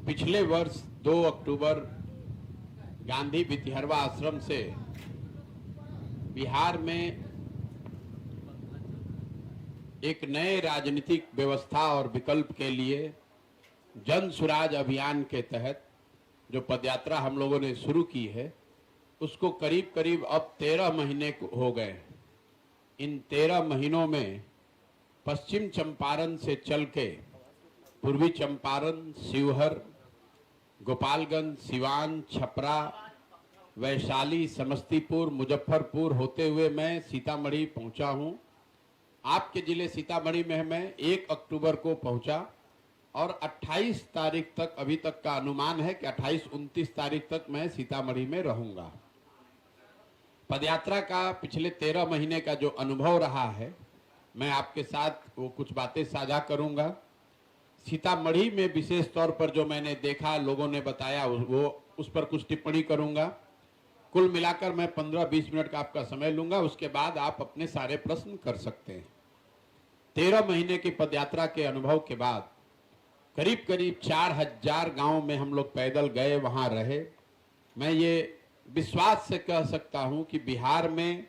पिछले वर्ष 2 अक्टूबर गांधी वितिहरवा आश्रम से बिहार में एक नए राजनीतिक व्यवस्था और विकल्प के लिए जन सुराज अभियान के तहत जो पदयात्रा हम लोगों ने शुरू की है, उसको करीब करीब अब 13 महीने हो गए। इन 13 महीनों में पश्चिम चंपारण से चल के पूर्वी चंपारण, शिवहर, गोपालगंज, सिवान, छपरा, वैशाली, समस्तीपुर, मुजफ्फरपुर होते हुए मैं सीतामढ़ी पहुंचा हूं। आपके जिले सीतामढ़ी में मैं 1 अक्टूबर को पहुंचा और 28 तारीख तक, अभी तक का अनुमान है कि 28-29 तारीख तक मैं सीतामढ़ी में रहूंगा। पदयात्रा का पिछले 13 महीने का जो अनुभव रहा है, मैं आपके साथ वो कुछ बातें साझा करूंगा। सीतामढ़ी में विशेष तौर पर जो मैंने देखा, लोगों ने बताया, वो उस पर कुछ टिप्पणी करूंगा। कुल मिलाकर मैं 15-20 मिनट का आपका समय लूंगा, उसके बाद आप अपने सारे प्रश्न कर सकते हैं। 13 महीने की पदयात्रा के अनुभव के बाद करीब करीब 4000 गांव में हम लोग पैदल गए, वहां रहे। मैं ये विश्वास से कह सकता हूं कि बिहार में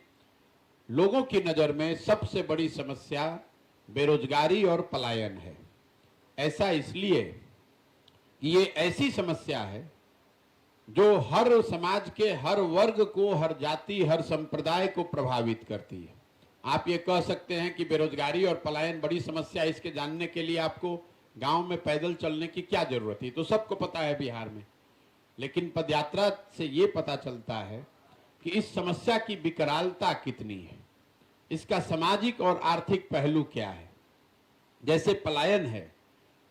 लोगों की नजर में सबसे बड़ी समस्या बेरोजगारी और पलायन है। ऐसा इसलिए कि ये ऐसी समस्या है जो हर समाज के हर वर्ग को, हर जाति, हर संप्रदाय को प्रभावित करती है। आप ये कह सकते हैं कि बेरोजगारी और पलायन बड़ी समस्या है, इसके जानने के लिए आपको गांव में पैदल चलने की क्या जरूरत है, तो सबको पता है बिहार में। लेकिन पदयात्रा से ये पता चलता है कि इस समस्या की विकरालता कितनी है, इसका सामाजिक और आर्थिक पहलू क्या है। जैसे पलायन है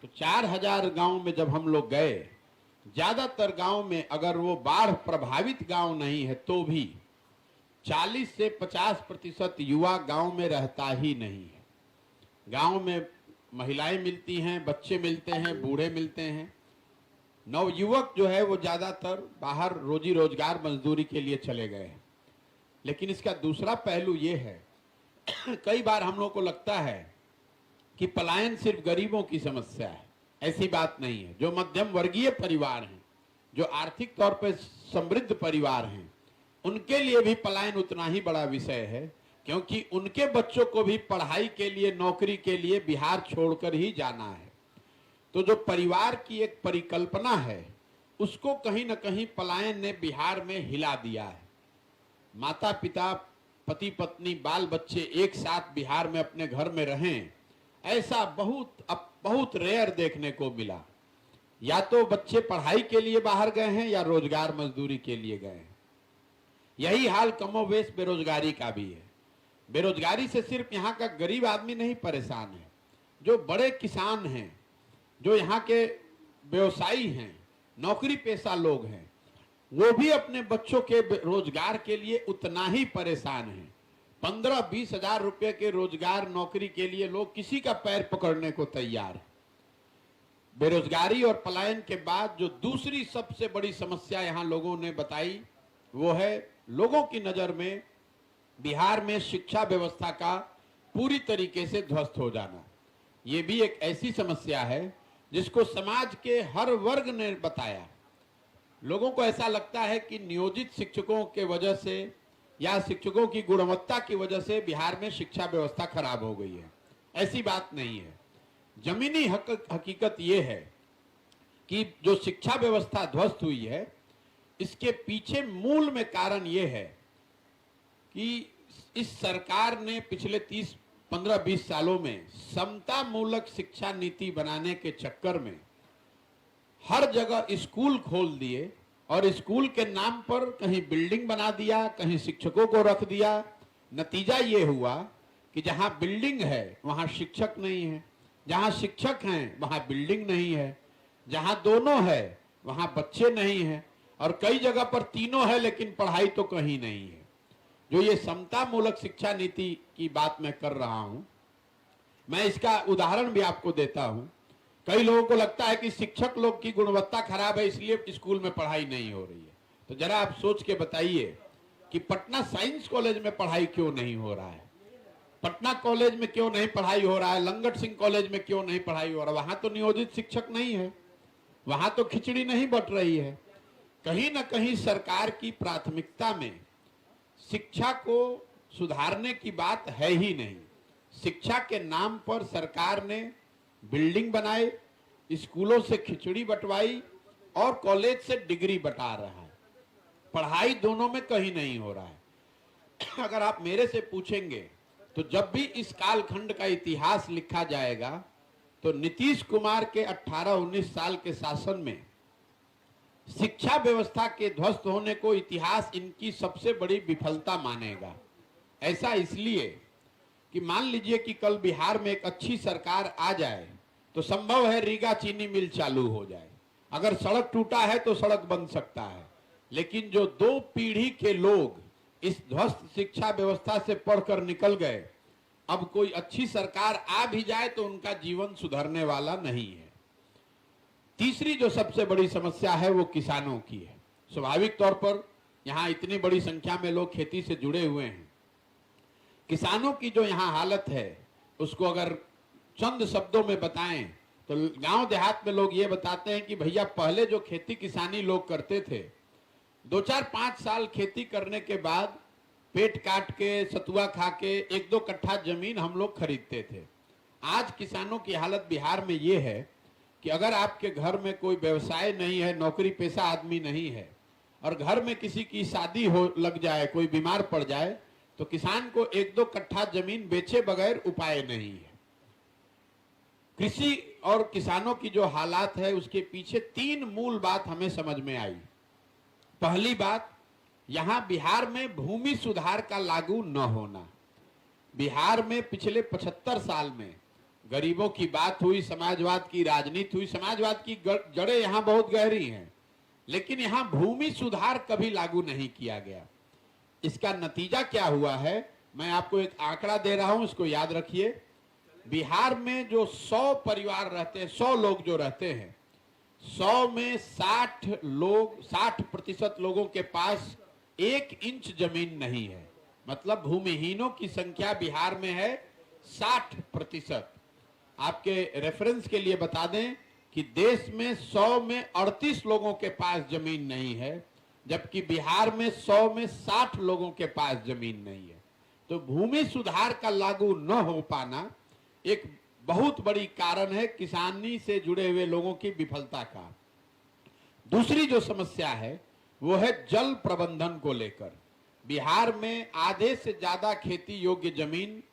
तो 4000 गांव में जब हम लोग गए, ज्यादातर गांव में अगर वो बाढ़ प्रभावित गांव नहीं है तो भी 40 से 50% युवा गांव में रहता ही नहीं है। गांव में महिलाएं मिलती हैं, बच्चे मिलते हैं, बूढ़े मिलते हैं। नवयुवक जो है वो ज्यादातर बाहर रोजी रोजगार मजदूरी के लिए चले गए हैं। लेकिन इसका दूसरा पहलू ये है कई बार हम लोग को लगता है कि पलायन सिर्फ गरीबों की समस्या है। ऐसी बात नहीं है। जो मध्यम वर्गीय परिवार हैं, जो आर्थिक तौर पर समृद्ध परिवार हैं, उनके लिए भी पलायन उतना ही बड़ा विषय है, क्योंकि उनके बच्चों को भी पढ़ाई के लिए, नौकरी के लिए बिहार छोड़कर ही जाना है। तो जो परिवार की एक परिकल्पना है, उसको कहीं ना कहीं पलायन ने बिहार में हिला दिया है। माता पिता, पति पत्नी, बाल बच्चे एक साथ बिहार में अपने घर में रहें, ऐसा बहुत रेयर देखने को मिला। या तो बच्चे पढ़ाई के लिए बाहर गए हैं या रोजगार मजदूरी के लिए गए हैं। यही हाल कमोबेश बेरोजगारी का भी है। बेरोजगारी से सिर्फ यहाँ का गरीब आदमी नहीं परेशान है, जो बड़े किसान हैं, जो यहाँ के व्यवसायी हैं, नौकरी पेशा लोग हैं, वो भी अपने बच्चों के रोजगार के लिए उतना ही परेशान हैं। 15-20 हजार रुपए के रोजगार, नौकरी के लिए लोग किसी का पैर पकड़ने को तैयार है। बेरोजगारी और पलायन के बाद जो दूसरी सबसे बड़ी समस्या यहाँ लोगों ने बताई, वो है लोगों की नजर में बिहार में शिक्षा व्यवस्था का पूरी तरीके से ध्वस्त हो जाना। ये भी एक ऐसी समस्या है जिसको समाज के हर वर्ग ने बताया। लोगों को ऐसा लगता है कि नियोजित शिक्षकों के वजह से या शिक्षकों की गुणवत्ता की वजह से बिहार में शिक्षा व्यवस्था खराब हो गई है। ऐसी बात नहीं है। जमीनी हकीकत ये है कि जो शिक्षा व्यवस्था ध्वस्त हुई है, इसके पीछे मूल में कारण ये है कि इस सरकार ने पिछले 15-20 सालों में समता मूलक शिक्षा नीति बनाने के चक्कर में हर जगह स्कूल खोल दिए और स्कूल के नाम पर कहीं बिल्डिंग बना दिया, कहीं शिक्षकों को रख दिया। नतीजा ये हुआ कि जहां बिल्डिंग है वहां शिक्षक नहीं है, जहां शिक्षक हैं वहां बिल्डिंग नहीं है, जहां दोनों है वहां बच्चे नहीं हैं, और कई जगह पर तीनों है लेकिन पढ़ाई तो कहीं नहीं है। जो ये समता मूलक शिक्षा नीति की बात मैं कर रहा हूं, मैं इसका उदाहरण भी आपको देता हूं। कई लोगों को लगता है कि शिक्षक लोग की गुणवत्ता खराब है इसलिए स्कूल में पढ़ाई नहीं हो रही है। तो जरा आप सोच के बताइए कि पटना साइंस कॉलेज में पढ़ाई क्यों नहीं हो रहा है, पटना कॉलेज में क्यों नहीं पढ़ाई हो रहा है, लंगट सिंह कॉलेज में क्यों नहीं पढ़ाई हो रहा है? वहां तो नियोजित शिक्षक नहीं है। वहां तो खिचड़ी नहीं बट रही है। कहीं ना कहीं सरकार की प्राथमिकता में शिक्षा को सुधारने की बात है ही नहीं। शिक्षा के नाम पर सरकार ने बिल्डिंग बनाए, स्कूलों से खिचड़ी बंटवाई और कॉलेज से डिग्री बंटा रहा है। पढ़ाई दोनों में कहीं नहीं हो रहा है। अगर आप मेरे से पूछेंगे तो जब भी इस कालखंड का इतिहास लिखा जाएगा तो नीतीश कुमार के 18-19 साल के शासन में शिक्षा व्यवस्था के ध्वस्त होने को इतिहास इनकी सबसे बड़ी विफलता मानेगा। ऐसा इसलिए कि मान लीजिए कि कल बिहार में एक अच्छी सरकार आ जाए तो संभव है रीगा चीनी मिल चालू हो जाए। अगर सड़क टूटा है तो सड़क बन सकता है, लेकिन जो 2 पीढ़ी के लोग इस ध्वस्त शिक्षा व्यवस्था से पढ़कर निकल गए, अब कोई अच्छी सरकार आ भी जाए तो उनका जीवन सुधरने वाला नहीं है। तीसरी जो सबसे बड़ी समस्या है वो किसानों की है। स्वाभाविक तौर पर यहां इतनी बड़ी संख्या में लोग खेती से जुड़े हुए हैं। किसानों की जो यहां हालत है उसको अगर चंद शब्दों में बताएं तो गांव देहात में लोग ये बताते हैं कि भैया पहले जो खेती किसानी लोग करते थे, 2-4-5 साल खेती करने के बाद पेट काट के सतुआ खा के 1-2 कट्ठा जमीन हम लोग खरीदते थे। आज किसानों की हालत बिहार में ये है कि अगर आपके घर में कोई व्यवसाय नहीं है, नौकरी पेशा आदमी नहीं है और घर में किसी की शादी हो लग जाए, कोई बीमार पड़ जाए, तो किसान को 1-2 कट्ठा जमीन बेचे बगैर उपाय नहीं है। कृषि और किसानों की जो हालात है उसके पीछे 3 मूल बात हमें समझ में आई। पहली बात, यहां बिहार में भूमि सुधार का लागू न होना। बिहार में पिछले 75 साल में गरीबों की बात हुई, समाजवाद की राजनीति हुई, समाजवाद की जड़ें यहां बहुत गहरी हैं, लेकिन यहां भूमि सुधार कभी लागू नहीं किया गया। इसका नतीजा क्या हुआ है, मैं आपको एक आंकड़ा दे रहा हूं, इसको याद रखिए। बिहार में जो 100 परिवार रहते हैं, 100 लोग जो रहते हैं, 100 में 60% लोगों के पास 1 इंच जमीन नहीं है। मतलब भूमिहीनों की संख्या बिहार में है 60%। आपके रेफरेंस के लिए बता दें कि देश में 100 में 38 लोगों के पास जमीन नहीं है, जबकि बिहार में 100 में 60 लोगों के पास जमीन नहीं है। तो भूमि सुधार का लागू न हो पाना एक बहुत बड़ी कारण है किसानी से जुड़े हुए लोगों की विफलता का। दूसरी जो समस्या है वो है जल प्रबंधन को लेकर। बिहार में आधे से ज्यादा खेती योग्य जमीन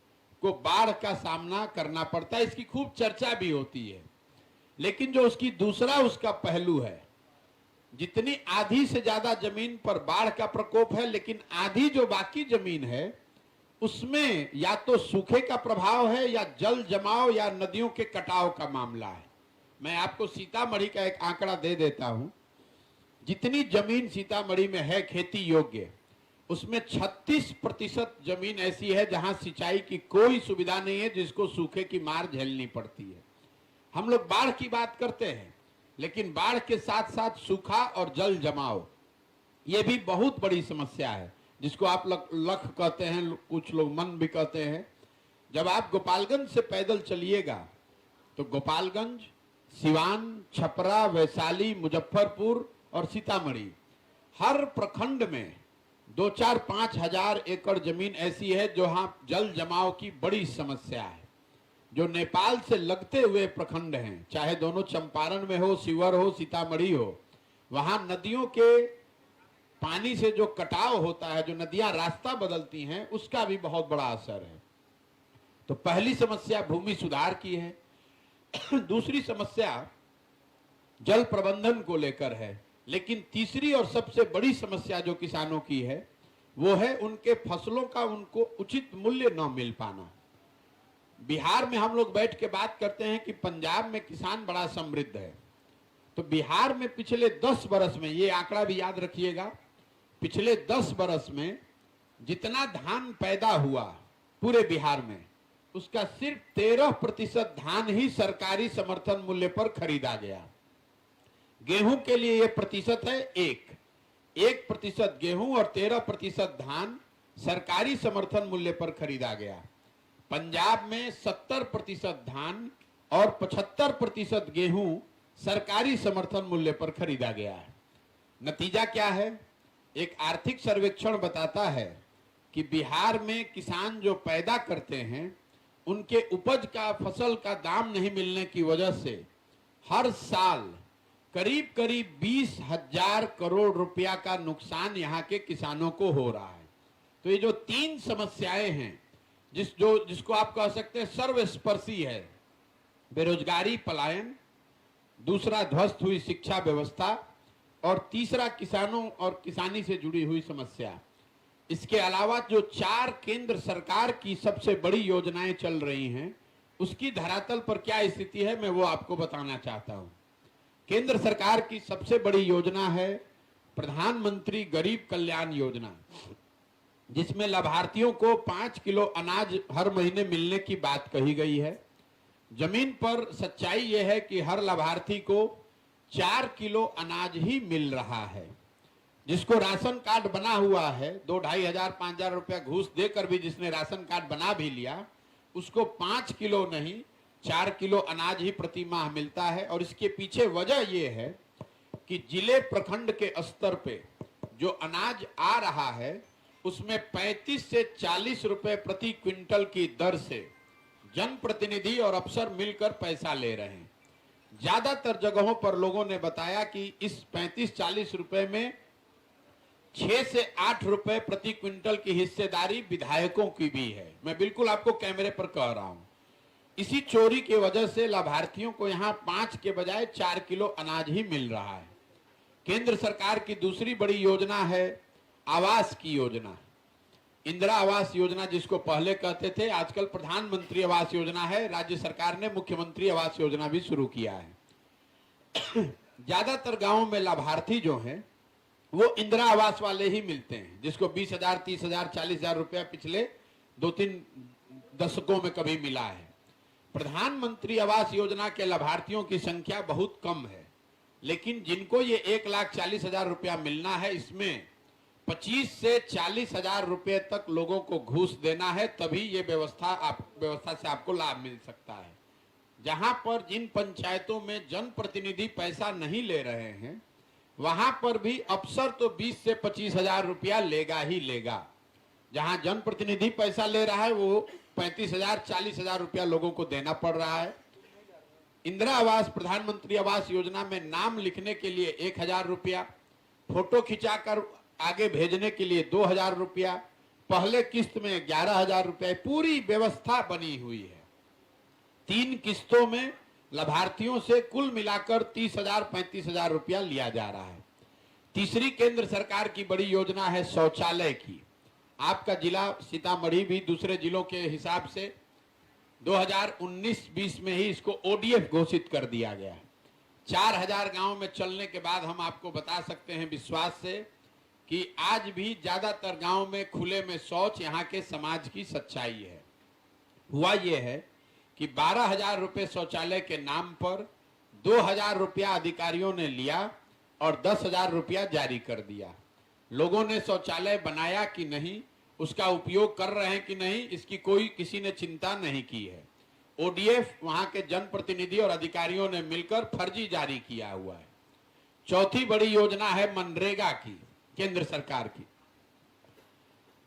को बाढ़ का सामना करना पड़ता है। इसकी खूब चर्चा भी होती है, लेकिन जो उसका पहलू है, जितनी आधी से ज्यादा जमीन पर बाढ़ का प्रकोप है, लेकिन आधी जो बाकी जमीन है उसमें या तो सूखे का प्रभाव है या जल जमाव या नदियों के कटाव का मामला है। मैं आपको सीतामढ़ी का एक आंकड़ा दे देता हूं। जितनी जमीन सीतामढ़ी में है खेती योग्य, उसमें 36% जमीन ऐसी है जहां सिंचाई की कोई सुविधा नहीं है, जिसको सूखे की मार झेलनी पड़ती है। हम लोग बाढ़ की बात करते हैं, लेकिन बाढ़ के साथ साथ सूखा और जल जमाव ये भी बहुत बड़ी समस्या है, जिसको आप लख कहते हैं, कुछ लोग मन भी कहते हैं। जब आप गोपालगंज से पैदल चलिएगा तो गोपालगंज, सिवान, छपरा, वैशाली, मुजफ्फरपुर और सीतामढ़ी, हर प्रखंड में 2-4-5 हजार एकड़ जमीन ऐसी है जहां जल जमाव की बड़ी समस्या है। जो नेपाल से लगते हुए प्रखंड हैं, चाहे दोनों चंपारण में हो, शिवर हो, सीतामढ़ी हो, वहां नदियों के पानी से जो कटाव होता है, जो नदियां रास्ता बदलती हैं, उसका भी बहुत बड़ा असर है। तो पहली समस्या भूमि सुधार की है। दूसरी समस्या जल प्रबंधन को लेकर है, लेकिन तीसरी और सबसे बड़ी समस्या जो किसानों की है वो है उनके फसलों का उनको उचित मूल्य न मिल पाना। बिहार में हम लोग बैठ के बात करते हैं कि पंजाब में किसान बड़ा समृद्ध है, तो बिहार में पिछले 10 बरस में, ये आंकड़ा भी याद रखिएगा, पिछले 10 बरस में जितना धान पैदा हुआ पूरे बिहार में, उसका सिर्फ 13% धान ही सरकारी समर्थन मूल्य पर खरीदा गया। गेहूं के लिए यह प्रतिशत है 1% गेहूं और 13% धान सरकारी समर्थन मूल्य पर खरीदा गया। पंजाब में 70% धान और 75% गेहूं सरकारी समर्थन मूल्य पर खरीदा गया है। नतीजा क्या है? एक आर्थिक सर्वेक्षण बताता है कि बिहार में किसान जो पैदा करते हैं उनके उपज का, फसल का दाम नहीं मिलने की वजह से हर साल करीब करीब 20,000 करोड़ रुपया का नुकसान यहाँ के किसानों को हो रहा है। तो ये जो तीन समस्याएं हैं जिसको आप कह सकते हैं सर्वस्पर्शी है, बेरोजगारी, पलायन, दूसरा ध्वस्त हुई शिक्षा व्यवस्था और तीसरा किसानों और किसानी से जुड़ी हुई समस्या। इसके अलावा जो 4 केंद्र सरकार की सबसे बड़ी योजनाएं चल रही हैं उसकी धरातल पर क्या स्थिति है मैं वो आपको बताना चाहता हूं। केंद्र सरकार की सबसे बड़ी योजना है प्रधानमंत्री गरीब कल्याण योजना, जिसमें लाभार्थियों को 5 किलो अनाज हर महीने मिलने की बात कही गई है। जमीन पर सच्चाई यह है कि हर लाभार्थी को 4 किलो अनाज ही मिल रहा है। जिसको राशन कार्ड बना हुआ है, 2-2.5 हजार 5,000 रुपया घूस देकर भी जिसने राशन कार्ड बना भी लिया, उसको 5 किलो नहीं 4 किलो अनाज ही प्रति माह मिलता है। और इसके पीछे वजह यह है कि जिले प्रखंड के स्तर पे जो अनाज आ रहा है उसमें 35 से 40 रुपए प्रति क्विंटल की दर से जनप्रतिनिधि और अफसर मिलकर पैसा ले रहे हैं। ज्यादातर जगहों पर लोगों ने बताया कि इस 35-40 रुपए में 6 से 8 रुपए प्रति क्विंटल की हिस्सेदारी विधायकों की भी है। मैं बिल्कुल आपको कैमरे पर कह रहा हूं। इसी चोरी की वजह से लाभार्थियों को यहां 5 के बजाय 4 किलो अनाज ही मिल रहा है। केंद्र सरकार की दूसरी बड़ी योजना है आवास की योजना, इंदिरा आवास योजना, जिसको पहले कहते थे, आजकल प्रधानमंत्री आवास योजना है। राज्य सरकार ने मुख्यमंत्री आवास योजना भी शुरू किया है। ज्यादातर गांवों में लाभार्थी जो हैं वो इंदिरा आवास वाले ही मिलते हैं, जिसको 20,000, 30,000, 40,000 रुपया पिछले 2-3 दशकों में कभी मिला है। प्रधानमंत्री आवास योजना के लाभार्थियों की संख्या बहुत कम है, लेकिन जिनको ये 1,40,000 रुपया मिलना है, इसमें 25 से 40,000 रुपये तक लोगों को घूस देना है, तभी ये व्यवस्था से आपको लाभ मिल सकता है। जहां पर जिन पंचायतों में जनप्रतिनिधि पैसा नहीं ले रहे हैं वहां पर भी अफसर तो 20 से 25,000 रुपया लेगा ही लेगा। जहां जनप्रतिनिधि पैसा ले रहा है वो 35,000, 40,000 रुपया लोगों को देना पड़ रहा है। इंदिरा आवास, प्रधानमंत्री आवास योजना में नाम लिखने के लिए 1,000 रुपया, फोटो खिंचाकर आगे भेजने के लिए 2,000 रुपया, पहले किस्त में 11,000 रुपया, पूरी व्यवस्था बनी हुई है। 3 किस्तों में लाभार्थियों से कुल मिलाकर 30,000, 35,000 रुपया लिया जा रहा है। तीसरी केंद्र सरकार की बड़ी योजना है शौचालय की। आपका जिला सीतामढ़ी भी दूसरे जिलों के हिसाब से 2019-20 में ही इसको ओडीएफ घोषित कर दिया गया है। 4,000 गांव में चलने के बाद हम आपको बता सकते हैं विश्वास से कि आज भी ज्यादातर गांव में खुले में शौच यहाँ के समाज की सच्चाई है। हुआ यह है कि 12,000 रुपये शौचालय के नाम पर 2,000 रुपया अधिकारियों ने लिया और 10,000 रुपया जारी कर दिया। लोगों ने शौचालय बनाया कि नहीं, उसका उपयोग कर रहे हैं कि नहीं, इसकी किसी ने चिंता नहीं की है। ओडीएफ वहां के जनप्रतिनिधि और अधिकारियों ने मिलकर फर्जी जारी किया हुआ है। चौथी बड़ी योजना है मनरेगा की, केंद्र सरकार की।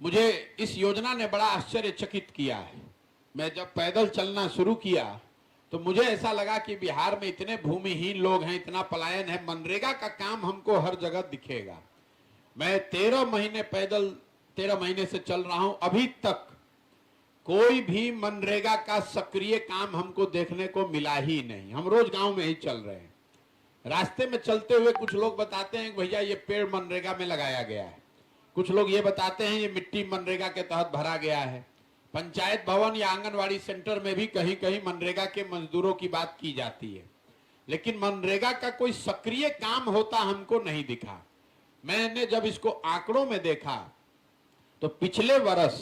मुझे इस योजना ने बड़ा आश्चर्यचकित किया है। मैं जब पैदल चलना शुरू किया तो मुझे ऐसा लगा कि बिहार में इतने भूमिहीन लोग हैं, इतना पलायन है, मनरेगा का काम हमको हर जगह दिखेगा। मैं 13 महीने से चल रहा हूं, अभी तक कोई भी मनरेगा का सक्रिय काम हमको देखने को मिला ही नहीं। हम रोज गांव में ही चल रहे हैं। रास्ते में चलते हुए कुछ लोग बताते हैं भैया ये पेड़ मनरेगा में लगाया गया है, कुछ लोग ये बताते हैं ये मिट्टी मनरेगा के तहत भरा गया है। पंचायत भवन या आंगनवाड़ी सेंटर में भी कहीं कहीं मनरेगा के मजदूरों की बात की जाती है, लेकिन मनरेगा का कोई सक्रिय काम होता हमको नहीं दिखा। मैंने जब इसको आंकड़ों में देखा तो पिछले वर्ष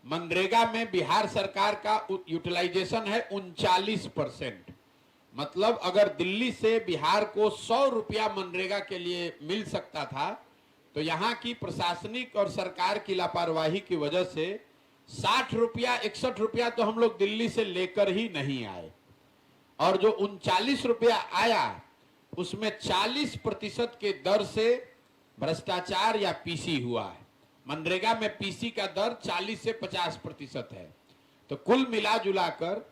मनरेगा में बिहार सरकार का यूटिलाइजेशन है 39%। मतलब अगर दिल्ली से बिहार को 100 रुपया मनरेगा के लिए मिल सकता था तो यहाँ की प्रशासनिक और सरकार की लापरवाही की वजह से 60 रुपया 61 रुपया तो हम लोग दिल्ली से लेकर ही नहीं आए। और जो 39 रुपया आया उसमें 40% के दर से भ्रष्टाचार या पीसी हुआ है। मनरेगा में पीसी का दर 40 से 50% है। तो कुल मिला जुलाकर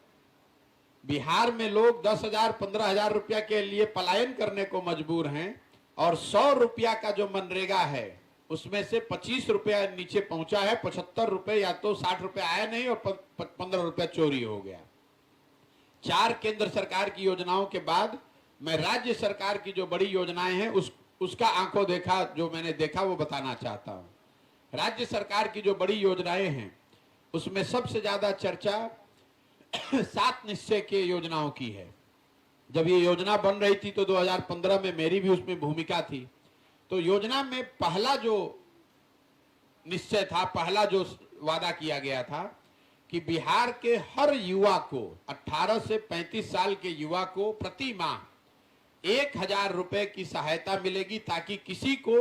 बिहार में लोग 10,000 15,000 रुपया के लिए पलायन करने को मजबूर हैं, और 100 रुपया का जो मनरेगा है उसमें से 25 रुपया नीचे पहुंचा है, 75 रुपए या तो 60 रुपए आया नहीं और 15 रुपया चोरी हो गया। 4 केंद्र सरकार की योजनाओं के बाद मैं राज्य सरकार की जो बड़ी योजनाएं हैं उसका आंखों देखा जो मैंने देखा वो बताना चाहता हूं। राज्य सरकार की जो बड़ी योजनाएं हैं उसमें सबसे ज्यादा चर्चा 7 निश्चय के योजनाओं की है। जब ये योजना बन रही थी तो 2015 में मेरी भी उसमें भूमिका थी। तो योजना में पहला जो निश्चय था, पहला जो वादा किया गया था कि बिहार के हर युवा को, 18 से 35 साल के युवा को प्रति माह 1,000 रुपए की सहायता मिलेगी, ताकि किसी को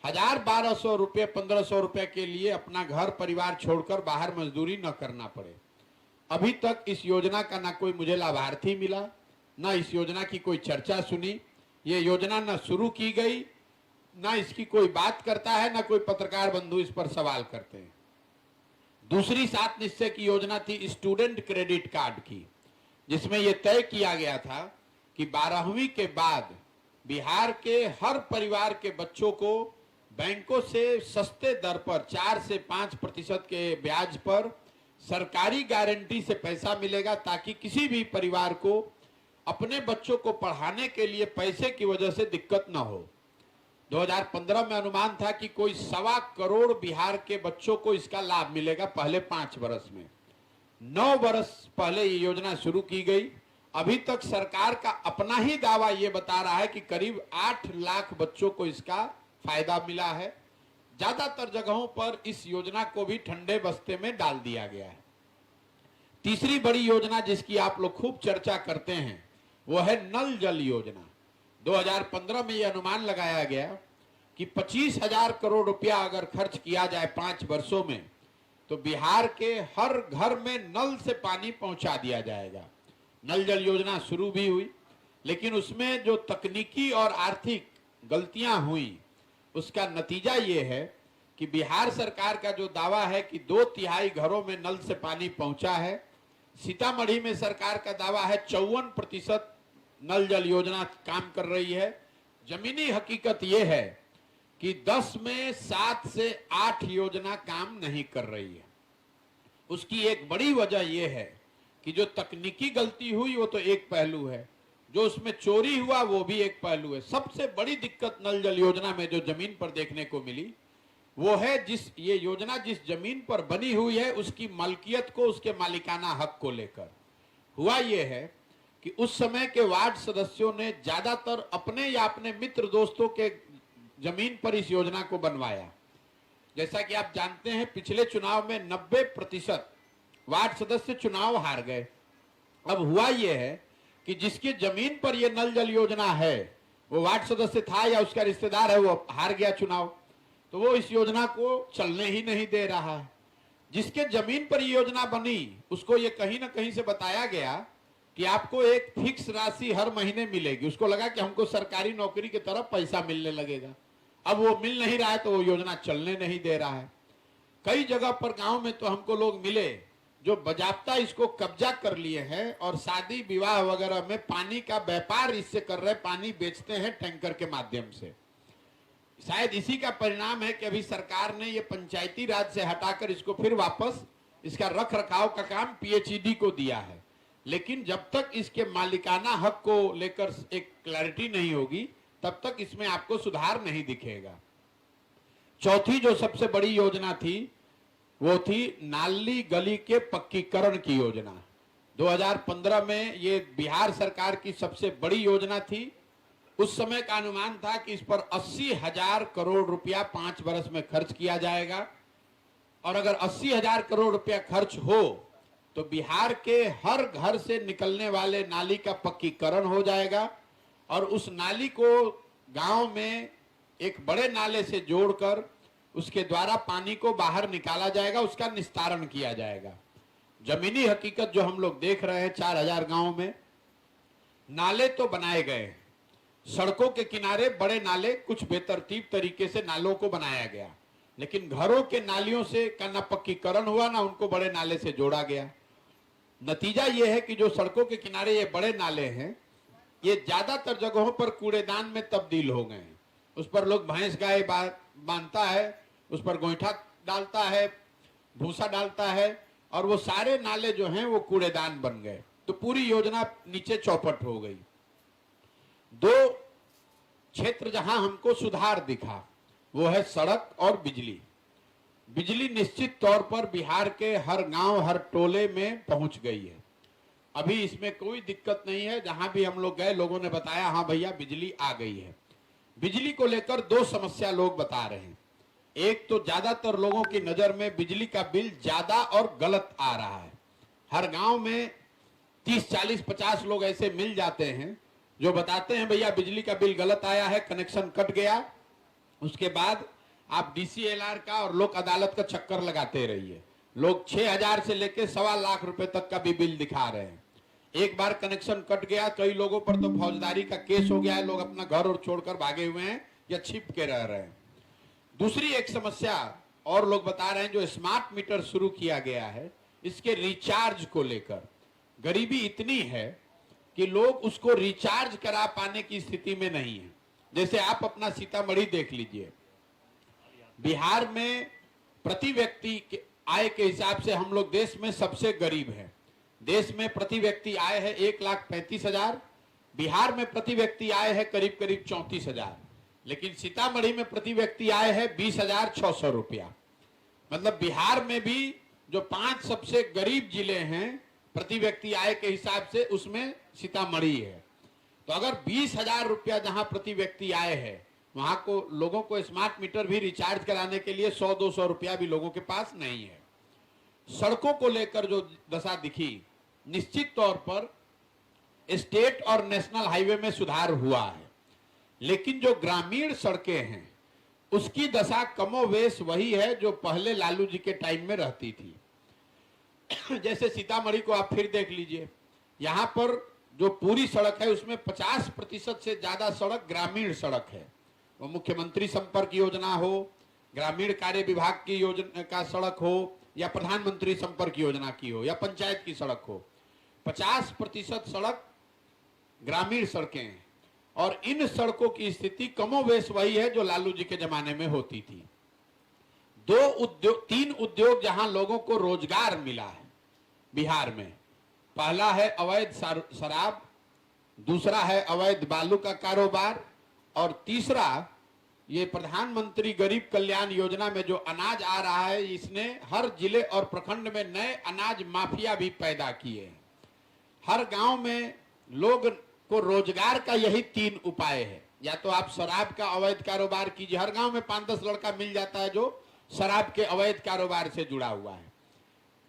1,000 1,200 रुपए 1,500 रुपए के लिए अपना घर परिवार छोड़कर बाहर मजदूरी न करना पड़े। अभी तक इस योजना का ना कोई मुझे लाभार्थी मिला, ना इस योजना की कोई चर्चा सुनी। ये योजना न शुरू की गई, ना इसकी कोई बात करता है, ना कोई पत्रकार बंधु इस पर सवाल करते हैं। दूसरी 7 निश्चय की योजना थी स्टूडेंट क्रेडिट कार्ड की, जिसमें यह तय किया गया था कि 12वीं के बाद बिहार के हर परिवार के बच्चों को बैंकों से सस्ते दर पर 4 से 5% के ब्याज पर सरकारी गारंटी से पैसा मिलेगा, ताकि किसी भी परिवार को अपने बच्चों को पढ़ाने के लिए पैसे की वजह से दिक्कत न हो। 2015 में अनुमान था कि कोई 1.25 करोड़ बिहार के बच्चों को इसका लाभ मिलेगा पहले 5 वर्ष में। 9 वर्ष पहले ये योजना शुरू की गई। अभी तक सरकार का अपना ही दावा ये बता रहा है कि करीब 8 लाख बच्चों को इसका फायदा मिला है। ज्यादातर जगहों पर इस योजना को भी ठंडे बस्ते में डाल दिया गया है। तीसरी बड़ी योजना जिसकी आप लोग खूब चर्चा करते हैं वो है नल जल योजना। 2015 में यह अनुमान लगाया गया कि 25,000 करोड़ रुपया अगर खर्च किया जाए 5 वर्षों में तो बिहार के हर घर में नल से पानी पहुंचा दिया जाएगा। नल जल योजना शुरू भी हुई, लेकिन उसमें जो तकनीकी और आर्थिक गलतियां हुई उसका नतीजा ये है कि बिहार सरकार का जो दावा है कि 2/3 घरों में नल से पानी पहुंचा है, सीतामढ़ी में सरकार का दावा है 54% नल जल योजना काम कर रही है। जमीनी हकीकत यह है कि 10 में 7 से 8 योजना काम नहीं कर रही है। उसकी एक बड़ी वजह यह है कि जो तकनीकी गलती हुई वो तो एक पहलू है, जो उसमें चोरी हुआ वो भी एक पहलू है। सबसे बड़ी दिक्कत नल जल योजना में जो जमीन पर देखने को मिली वो है ये योजना जिस जमीन पर बनी हुई है उसकी मलकियत को, उसके मालिकाना हक को लेकर। हुआ ये है कि उस समय के वार्ड सदस्यों ने ज्यादातर अपने या अपने मित्र दोस्तों के जमीन पर इस योजना को बनवाया। जैसा कि आप जानते हैं पिछले चुनाव में 90% वार्ड सदस्य चुनाव हार गए। अब हुआ यह है कि जिसकी जमीन पर यह नल जल योजना है वो वार्ड सदस्य था या उसका रिश्तेदार है, वो हार गया चुनाव, तो वो इस योजना को चलने ही नहीं दे रहा है। जिसके जमीन पर यह योजना बनी उसको ये कहीं ना कहीं से बताया गया कि आपको एक फिक्स राशि हर महीने मिलेगी। उसको लगा कि हमको सरकारी नौकरी की तरफ पैसा मिलने लगेगा। अब वो मिल नहीं रहा है तो वो योजना चलने नहीं दे रहा है। कई जगह पर गांव में तो हमको लोग मिले जो बजाबता इसको कब्जा कर लिए हैं और शादी विवाह वगैरह में पानी का व्यापार इससे कर रहे, पानी बेचते हैं टैंकर के माध्यम से। शायद इसी का परिणाम है कि अभी सरकार ने ये पंचायती राज से हटाकर इसको फिर वापस इसका रख रखाव का काम PHED को दिया है। लेकिन जब तक इसके मालिकाना हक को लेकर एक क्लैरिटी नहीं होगी तब तक इसमें आपको सुधार नहीं दिखेगा। चौथी जो सबसे बड़ी योजना थी वो थी नाली गली के पक्कीकरण की योजना। 2015 में ये बिहार सरकार की सबसे बड़ी योजना थी। उस समय का अनुमान था कि इस पर 80,000 करोड़ रुपया 5 वर्ष में खर्च किया जाएगा, और अगर 80,000 करोड़ रुपया खर्च हो तो बिहार के हर घर से निकलने वाले नाली का पक्कीकरण हो जाएगा, और उस नाली को गांव में एक बड़े नाले से जोड़कर उसके द्वारा पानी को बाहर निकाला जाएगा, उसका निस्तारण किया जाएगा। जमीनी हकीकत जो हम लोग देख रहे हैं 4,000 गांवों में नाले तो बनाए गए, सड़कों के किनारे बड़े नाले, कुछ बेतरतीब तरीके से नालों को बनाया गया, लेकिन घरों के नालियों से का ना पक्कीकरण हुआ ना उनको बड़े नाले से जोड़ा गया। नतीजा यह है कि जो सड़कों के किनारे ये बड़े नाले हैं, ये ज्यादातर जगहों पर कूड़ेदान में तब्दील हो गए हैं। उस पर लोग भैंस गाय बांधता है, उस पर गोईठा डालता है, भूसा डालता है, और वो सारे नाले जो हैं वो कूड़ेदान बन गए। तो पूरी योजना नीचे चौपट हो गई। दो क्षेत्र जहां हमको सुधार दिखा वो है सड़क और बिजली। बिजली निश्चित तौर पर बिहार के हर गांव, हर टोले में पहुंच गई है। अभी इसमें कोई दिक्कत नहीं है। जहां भी हम लोग गए, लोगों ने बताया हाँ भैया बिजली आ गई है। बिजली को लेकर दो समस्या लोग बता रहे हैं। एक तो ज्यादातर लोगों की नजर में बिजली का बिल ज्यादा और गलत आ रहा है। हर गांव में 30, 40, 50 लोग ऐसे मिल जाते हैं जो बताते हैं भैया बिजली का बिल गलत आया है, कनेक्शन कट गया। उसके बाद आप DCLR का और लोक अदालत का चक्कर लगाते रहिए। लोग 6,000 से लेकर 1.25 लाख रुपए तक का भी बिल दिखा रहे हैं। एक बार कनेक्शन कट गया, कई लोगों पर तो फौजदारी का केस हो गया है। लोग अपना घर और छोड़कर भागे हुए हैं या छिप के रह रहे हैं। दूसरी एक समस्या और लोग बता रहे हैं, जो स्मार्ट मीटर शुरू किया गया है, इसके रिचार्ज को लेकर गरीबी इतनी है कि लोग उसको रिचार्ज करा पाने की स्थिति में नहीं है। जैसे आप अपना सीतामढ़ी देख लीजिए, बिहार में प्रति व्यक्ति के आय के हिसाब से हम लोग देश में सबसे गरीब हैं। देश में प्रति व्यक्ति आय है 1,35,000, बिहार में प्रति व्यक्ति आय है करीब करीब 34,000, लेकिन सीतामढ़ी में प्रति व्यक्ति आय है 20,600 रुपया। मतलब बिहार में भी जो 5 सबसे गरीब जिले हैं प्रति व्यक्ति आय के हिसाब से, उसमें सीतामढ़ी है। तो अगर 20,000 रुपया जहां प्रति व्यक्ति आय है, वहां को लोगों को स्मार्ट मीटर भी रिचार्ज कराने के लिए 100-200 रुपया भी लोगों के पास नहीं है। सड़कों को लेकर जो दशा दिखी, निश्चित तौर पर स्टेट और नेशनल हाईवे में सुधार हुआ है, लेकिन जो ग्रामीण सड़कें हैं उसकी दशा कमोवेश वही है जो पहले लालू जी के टाइम में रहती थी। जैसे सीतामढ़ी को आप फिर देख लीजिए, यहां पर जो पूरी सड़क है उसमें 50% से ज्यादा सड़क ग्रामीण सड़क है। वो मुख्यमंत्री संपर्क योजना हो, ग्रामीण कार्य विभाग की योजना का सड़क हो, या प्रधानमंत्री संपर्क योजना की हो, या पंचायत की सड़क हो, 50% सड़क ग्रामीण सड़कें हैं। और इन सड़कों की स्थिति कमोवेश वही है जो लालू जी के जमाने में होती थी। 3 उद्योग जहां लोगों को रोजगार मिला है बिहार में, पहला है अवैध शराब, दूसरा है अवैध बालू का कारोबार, और तीसरा ये प्रधानमंत्री गरीब कल्याण योजना में जो अनाज आ रहा है, इसने हर जिले और प्रखंड में नए अनाज माफिया भी पैदा किए हैं। हर गांव में लोग को रोजगार का यही 3 उपाय है। या तो आप शराब का अवैध कारोबार कीजिए, हर गांव में 5-10 लड़का मिल जाता है जो शराब के अवैध कारोबार से जुड़ा हुआ है।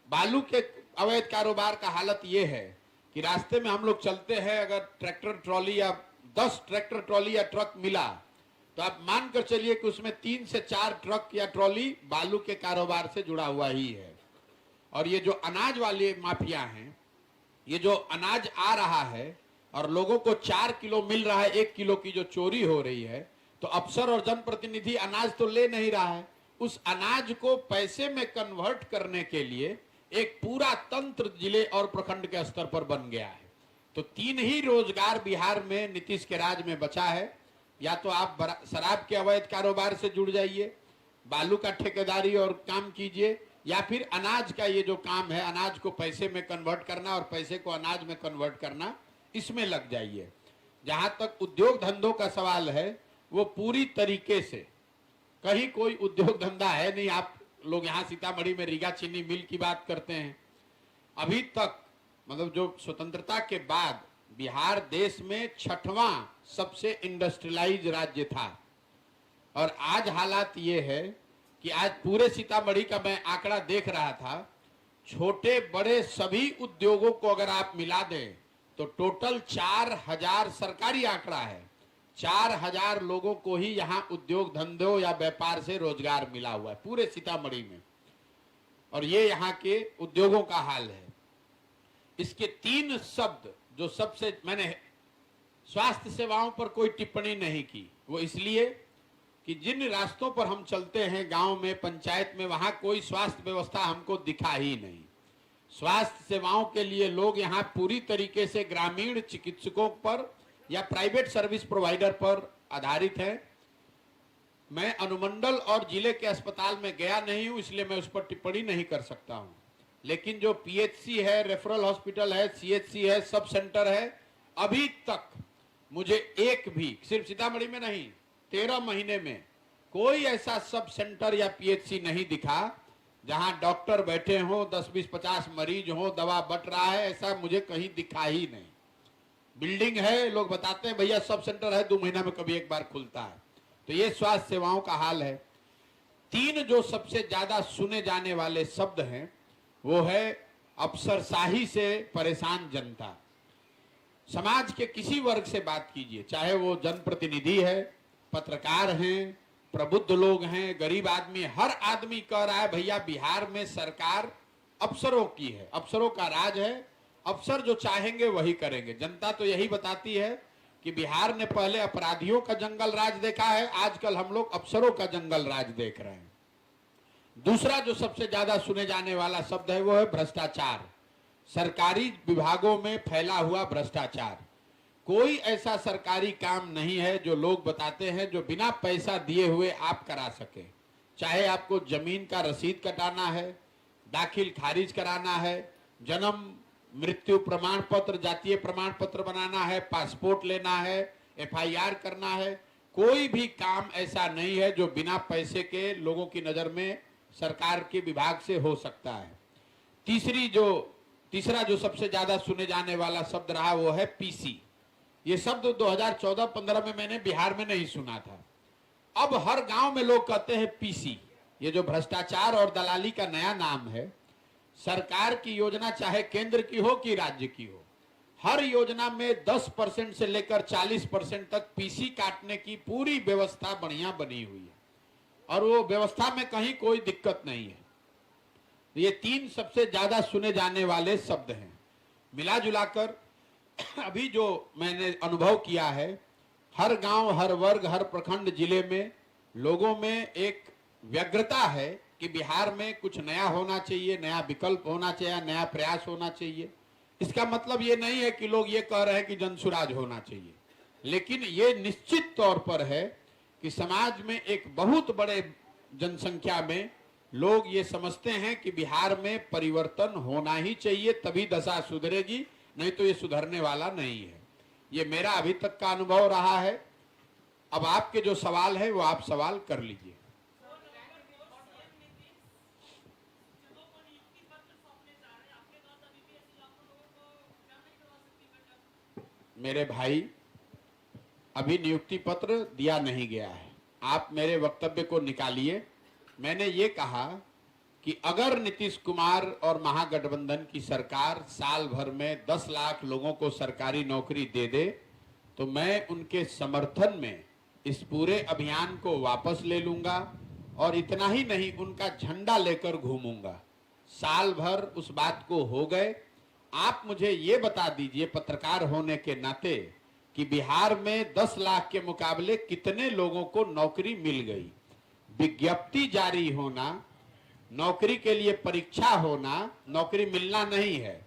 बालू के अवैध कारोबार का हालत यह है कि रास्ते में हम लोग चलते हैं, अगर ट्रैक्टर ट्रॉली या 10 ट्रैक्टर ट्रॉली या ट्रक मिला तो आप मानकर चलिए कि उसमें 3 से 4 ट्रक या ट्रॉली बालू के कारोबार से जुड़ा हुआ ही है। और ये जो अनाज वाले माफिया हैं, ये जो अनाज आ रहा है और लोगों को 4 किलो मिल रहा है, 1 किलो की जो चोरी हो रही है, तो अफसर और जनप्रतिनिधि अनाज तो ले नहीं रहा है, उस अनाज को पैसे में कन्वर्ट करने के लिए एक पूरा तंत्र जिले और प्रखंड के स्तर पर बन गया है। तो 3 ही रोजगार बिहार में नीतीश के राज में बचा है। या तो आप शराब के अवैध कारोबार से जुड़ जाइए, बालू का ठेकेदारी और काम कीजिए, या फिर अनाज का ये जो काम है, अनाज को पैसे में कन्वर्ट करना और पैसे को अनाज में कन्वर्ट करना, इसमें लग जाइए। जहां तक उद्योग धंधों का सवाल है, वो पूरी तरीके से कहीं कोई उद्योग धंधा है नहीं। आप लोग यहाँ सीतामढ़ी में रीगा चीनी मिल की बात करते हैं, अभी तक मतलब जो स्वतंत्रता के बाद बिहार देश में 6वां सबसे इंडस्ट्रियलाइज राज्य था। और आज हालात ये है कि आज पूरे सीतामढ़ी का मैं आंकड़ा देख रहा था, छोटे बड़े सभी उद्योगों को अगर आप मिला दें तो टोटल 4,000 सरकारी आंकड़ा है, 4,000 लोगों को ही यहाँ उद्योग धंधों या व्यापार से रोजगार मिला हुआ है पूरे सीतामढ़ी में। और ये यहाँ के उद्योगों का हाल है। इसके 3 शब्द जो सबसे मैंने स्वास्थ्य सेवाओं पर कोई टिप्पणी नहीं की। वो इसलिए कि जिन रास्तों पर हम चलते हैं गांव में, पंचायत में, वहां कोई स्वास्थ्य व्यवस्था हमको दिखा ही नहीं। स्वास्थ्य सेवाओं के लिए लोग यहाँ पूरी तरीके से ग्रामीण चिकित्सकों पर या प्राइवेट सर्विस प्रोवाइडर पर आधारित है। मैं अनुमंडल और जिले के अस्पताल में गया नहीं हूं, इसलिए मैं उस पर टिप्पणी नहीं कर सकता हूं। लेकिन जो पीएचसी है, रेफरल हॉस्पिटल है, सीएचसी है, सब सेंटर है, अभी तक मुझे एक भी, सिर्फ सीतामढ़ी में नहीं, 13 महीने में कोई ऐसा सब सेंटर या पीएचसी नहीं दिखा जहां डॉक्टर बैठे हों, 10, 20, 50 मरीज हों, दवा बंट रहा है, ऐसा मुझे कहीं दिखा ही नहीं। बिल्डिंग है, लोग बताते हैं भैया सब सेंटर है, 2 महीना में कभी एक बार खुलता है। तो ये स्वास्थ्य सेवाओं का हाल है। 3 जो सबसे ज्यादा सुने जाने वाले शब्द हैं वो है अफसरशाही से परेशान जनता। समाज के किसी वर्ग से बात कीजिए, चाहे वो जनप्रतिनिधि है, पत्रकार हैं, प्रबुद्ध लोग हैं, गरीब आदमी, हर आदमी कह रहा है भैया बिहार में सरकार अफसरों की है, अफसरों का राज है, अफसर जो चाहेंगे वही करेंगे। जनता तो यही बताती है कि बिहार ने पहले अपराधियों का जंगल राज देखा है, आजकल हम लोग अफसरों का जंगल राज देख रहे हैं। दूसरा जो सबसे ज्यादा सुने जाने वाला शब्द है वो है भ्रष्टाचार। सरकारी विभागों में फैला हुआ भ्रष्टाचार। कोई ऐसा सरकारी काम नहीं है जो लोग बताते हैं जो बिना पैसा दिए हुए आप करा सके। चाहे आपको जमीन का रसीद कटाना है, दाखिल खारिज कराना है, जन्म मृत्यु प्रमाण पत्र, जातीय प्रमाण पत्र बनाना है, पासपोर्ट लेना है, एफआईआर करना है, कोई भी काम ऐसा नहीं है जो बिना पैसे के लोगों की नजर में सरकार के विभाग से हो सकता है। तीसरा जो सबसे ज्यादा सुने जाने वाला शब्द रहा वो है पीसी। ये शब्द 2014-15 में मैंने बिहार में नहीं सुना था। अब हर गांव में लोग कहते हैं पीसी। ये जो भ्रष्टाचार और दलाली का नया नाम है। सरकार की योजना चाहे केंद्र की हो कि राज्य की हो, हर योजना में 10% से लेकर 40% तक पीसी काटने की पूरी व्यवस्था बढ़िया बनी हुई है और वो व्यवस्था में कहीं कोई दिक्कत नहीं है। ये 3 सबसे ज्यादा सुने जाने वाले शब्द हैं। मिला जुलाकर अभी जो मैंने अनुभव किया है, हर गांव, हर वर्ग, हर प्रखंड, जिले में लोगों में एक व्यग्रता है कि बिहार में कुछ नया होना चाहिए, नया विकल्प होना चाहिए, नया प्रयास होना चाहिए। इसका मतलब ये नहीं है कि लोग ये कह रहे हैं कि जनसुराज होना चाहिए, लेकिन ये निश्चित तौर पर है कि समाज में एक बहुत बड़े जनसंख्या में लोग ये समझते हैं कि बिहार में परिवर्तन होना ही चाहिए, तभी दशा सुधरेगी, नहीं तो ये सुधरने वाला नहीं है। ये मेरा अभी तक का अनुभव रहा है। अब आपके जो सवाल है वो आप सवाल कर लीजिए। मेरे भाई, अभी नियुक्ति पत्र दिया नहीं गया है। आप मेरे वक्तव्य को निकालिए। मैंने ये कहा कि अगर नीतीश कुमार और महागठबंधन की सरकार साल भर में 10 लाख लोगों को सरकारी नौकरी दे दे तो मैं उनके समर्थन में इस पूरे अभियान को वापस ले लूंगा और इतना ही नहीं, उनका झंडा लेकर घूमूंगा। साल भर उस बात को हो गए। आप मुझे ये बता दीजिए पत्रकार होने के नाते कि बिहार में 10 लाख के मुकाबले कितने लोगों को नौकरी मिल गई। विज्ञप्ति जारी होना, नौकरी के लिए परीक्षा होना, नौकरी मिलना नहीं है।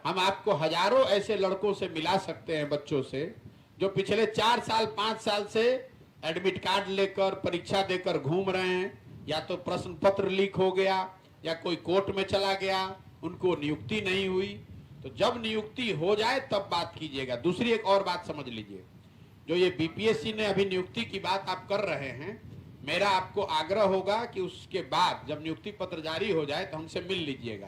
हम आपको हजारों ऐसे लड़कों से मिला सकते हैं, बच्चों से, जो पिछले 4 साल 5 साल से एडमिट कार्ड लेकर परीक्षा देकर घूम रहे हैं। या तो प्रश्न पत्र लीक हो गया या कोई कोर्ट में चला गया, उनको नियुक्ति नहीं हुई। तो जब नियुक्ति हो जाए तब बात कीजिएगा। दूसरी एक और बात समझ लीजिए, जो ये बीपीएससी ने अभी नियुक्ति की बात आप कर रहे हैं, मेरा आपको आग्रह होगा कि उसके बाद जब नियुक्ति पत्र जारी हो जाए तो हमसे मिल लीजिएगा।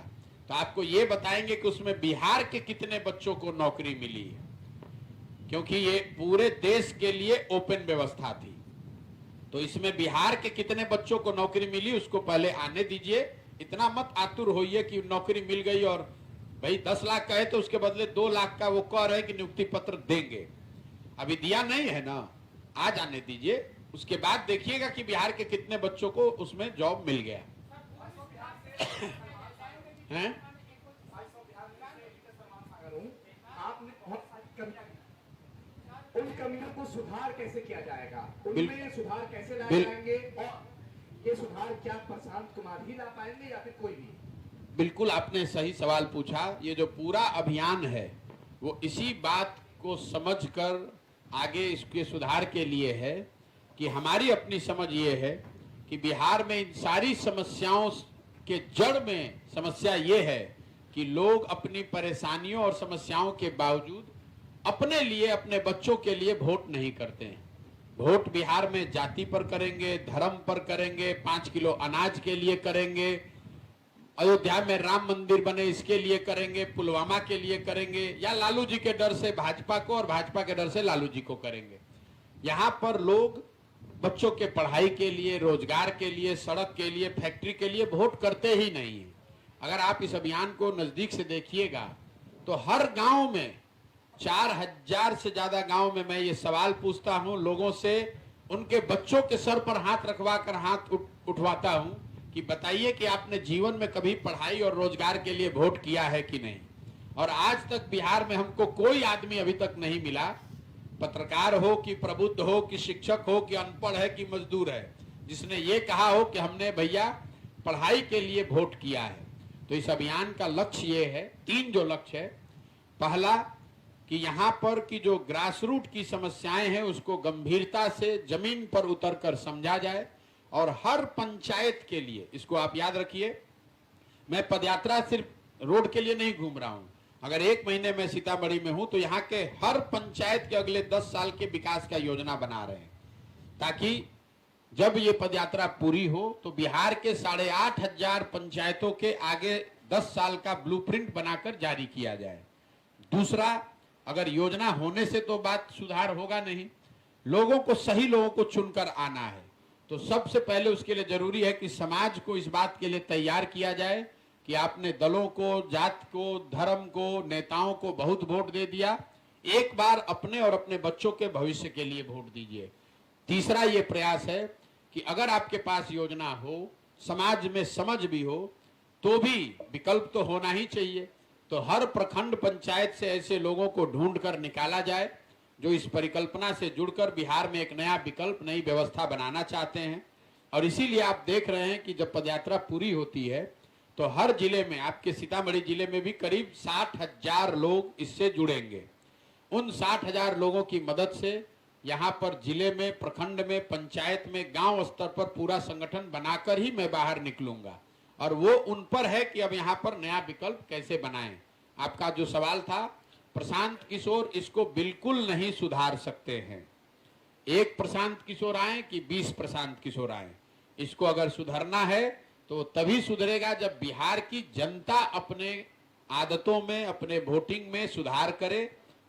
तो आपको ये बताएंगे कि उसमें बिहार के कितने बच्चों को नौकरी मिली है, क्योंकि ये पूरे देश के लिए ओपन व्यवस्था थी। तो इसमें बिहार के कितने बच्चों को नौकरी मिली उसको पहले आने दीजिए। इतना मत आतुर होइए कि नौकरी मिल गई और भाई 10 लाख कहे तो उसके बदले 2 लाख का वो कह रहे कि नियुक्ति पत्र देंगे। अभी दिया नहीं है ना, आ जाने दीजिए। उसके बाद देखिएगा कि बिहार के कितने बच्चों को उसमें जॉब मिल गया है। उन कमियों को सुधार कैसे किया जाएगा, उनमें सुधार कैसे लाए जाएंगे, और ये सुधार क्या प्रशांत कुमार ही ला पाएंगे या फिर कोई भी? बिल्कुल आपने सही सवाल पूछा। ये जो पूरा अभियान है वो इसी बात को समझकर आगे इसके सुधार के लिए है कि हमारी अपनी समझ ये है कि बिहार में इन सारी समस्याओं के जड़ में समस्या ये है कि लोग अपनी परेशानियों और समस्याओं के बावजूद अपने लिए, अपने बच्चों के लिए वोट नहीं करते हैं। वोट बिहार में जाति पर करेंगे, धर्म पर करेंगे, 5 किलो अनाज के लिए करेंगे, अयोध्या में राम मंदिर बने इसके लिए करेंगे, पुलवामा के लिए करेंगे, या लालू जी के डर से भाजपा को और भाजपा के डर से लालू जी को करेंगे। यहाँ पर लोग बच्चों के पढ़ाई के लिए, रोजगार के लिए, सड़क के लिए, फैक्ट्री के लिए वोट करते ही नहीं है। अगर आप इस अभियान को नजदीक से देखिएगा तो हर गांव में 4000 से ज्यादा गांव में मैं ये सवाल पूछता हूं लोगों से, उनके बच्चों के सर पर हाथ रखवा कर हाथ उठवाता हूं कि बताइए कि आपने जीवन में कभी पढ़ाई और रोजगार के लिए वोट किया है कि नहीं। और आज तक बिहार में हमको कोई आदमी अभी तक नहीं मिला, पत्रकार हो कि प्रबुद्ध हो कि शिक्षक हो कि अनपढ़ है कि मजदूर है, जिसने ये कहा हो कि हमने भैया पढ़ाई के लिए वोट किया है। तो इस अभियान का लक्ष्य ये है, 3 जो लक्ष्य है। पहला कि यहाँ पर की जो ग्रास रूट की समस्याएं हैं उसको गंभीरता से जमीन पर उतरकर समझा जाए, और हर पंचायत के लिए, इसको आप याद रखिए, मैं पदयात्रा सिर्फ रोड के लिए नहीं घूम रहा हूं। अगर 1 महीने में सीतामढ़ी में हूं तो यहाँ के हर पंचायत के अगले 10 साल के विकास का योजना बना रहे हैं, ताकि जब ये पदयात्रा पूरी हो तो बिहार के 8500 पंचायतों के आगे 10 साल का ब्लूप्रिंट बनाकर जारी किया जाए। दूसरा, अगर योजना होने से तो बात सुधार होगा नहीं, लोगों को, सही लोगों को चुनकर आना है। तो सबसे पहले उसके लिए जरूरी है कि समाज को इस बात के लिए तैयार किया जाए कि आपने दलों को, जात को, धर्म को, नेताओं को बहुत वोट दे दिया, एक बार अपने और अपने बच्चों के भविष्य के लिए वोट दीजिए। तीसरा ये प्रयास है कि अगर आपके पास योजना हो, समाज में समझ भी हो, तो भी विकल्प तो होना ही चाहिए। तो हर प्रखंड पंचायत से ऐसे लोगों को ढूंढ कर निकाला जाए जो इस परिकल्पना से जुड़कर बिहार में एक नया विकल्प, नई व्यवस्था बनाना चाहते हैं। और इसीलिए आप देख रहे हैं कि जब पदयात्रा पूरी होती है तो हर जिले में, आपके सीतामढ़ी जिले में भी करीब 60,000 लोग इससे जुड़ेंगे। उन 60,000 लोगों की मदद से यहाँ पर जिले में, प्रखंड में, पंचायत में, गांव स्तर पर पूरा संगठन बनाकर ही मैं बाहर निकलूंगा। और वो उन पर है कि अब यहाँ पर नया विकल्प कैसे बनाएं। आपका जो सवाल था, प्रशांत किशोर इसको बिल्कुल नहीं सुधार सकते हैं। 1 प्रशांत किशोर आए कि 20 प्रशांत किशोर आए, इसको अगर सुधरना है तो तभी सुधरेगा जब बिहार की जनता अपने आदतों में, अपने वोटिंग में सुधार करे,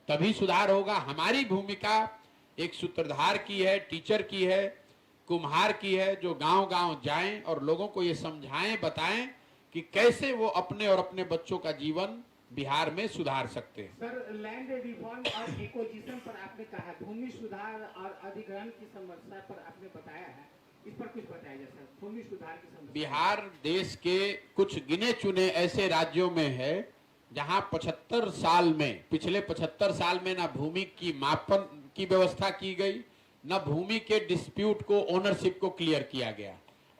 तभी सुधार होगा। हमारी भूमिका एक सूत्रधार की है, टीचर की है, कुम्हार की है, जो गांव-गांव जाएं और लोगों को ये समझाएं, बताएं कि कैसे वो अपने और अपने बच्चों का जीवन बिहार में सुधार सकते हैं। सर, लैंड रिफॉर्म और इकोसिस्टम पर आपने कहा, भूमि सुधार और अधिग्रहण की समस्या पर आपने बताया है, इस पर कुछ बताइए सर। भूमि सुधार की समस्या, बिहार देश के कुछ गिने चुने ऐसे राज्यों में है जहां 75 साल में, पिछले 75 साल में ना भूमि की मापन की व्यवस्था की गई, न भूमि के डिस्प्यूट को, ओनरशिप को क्लियर किया गया।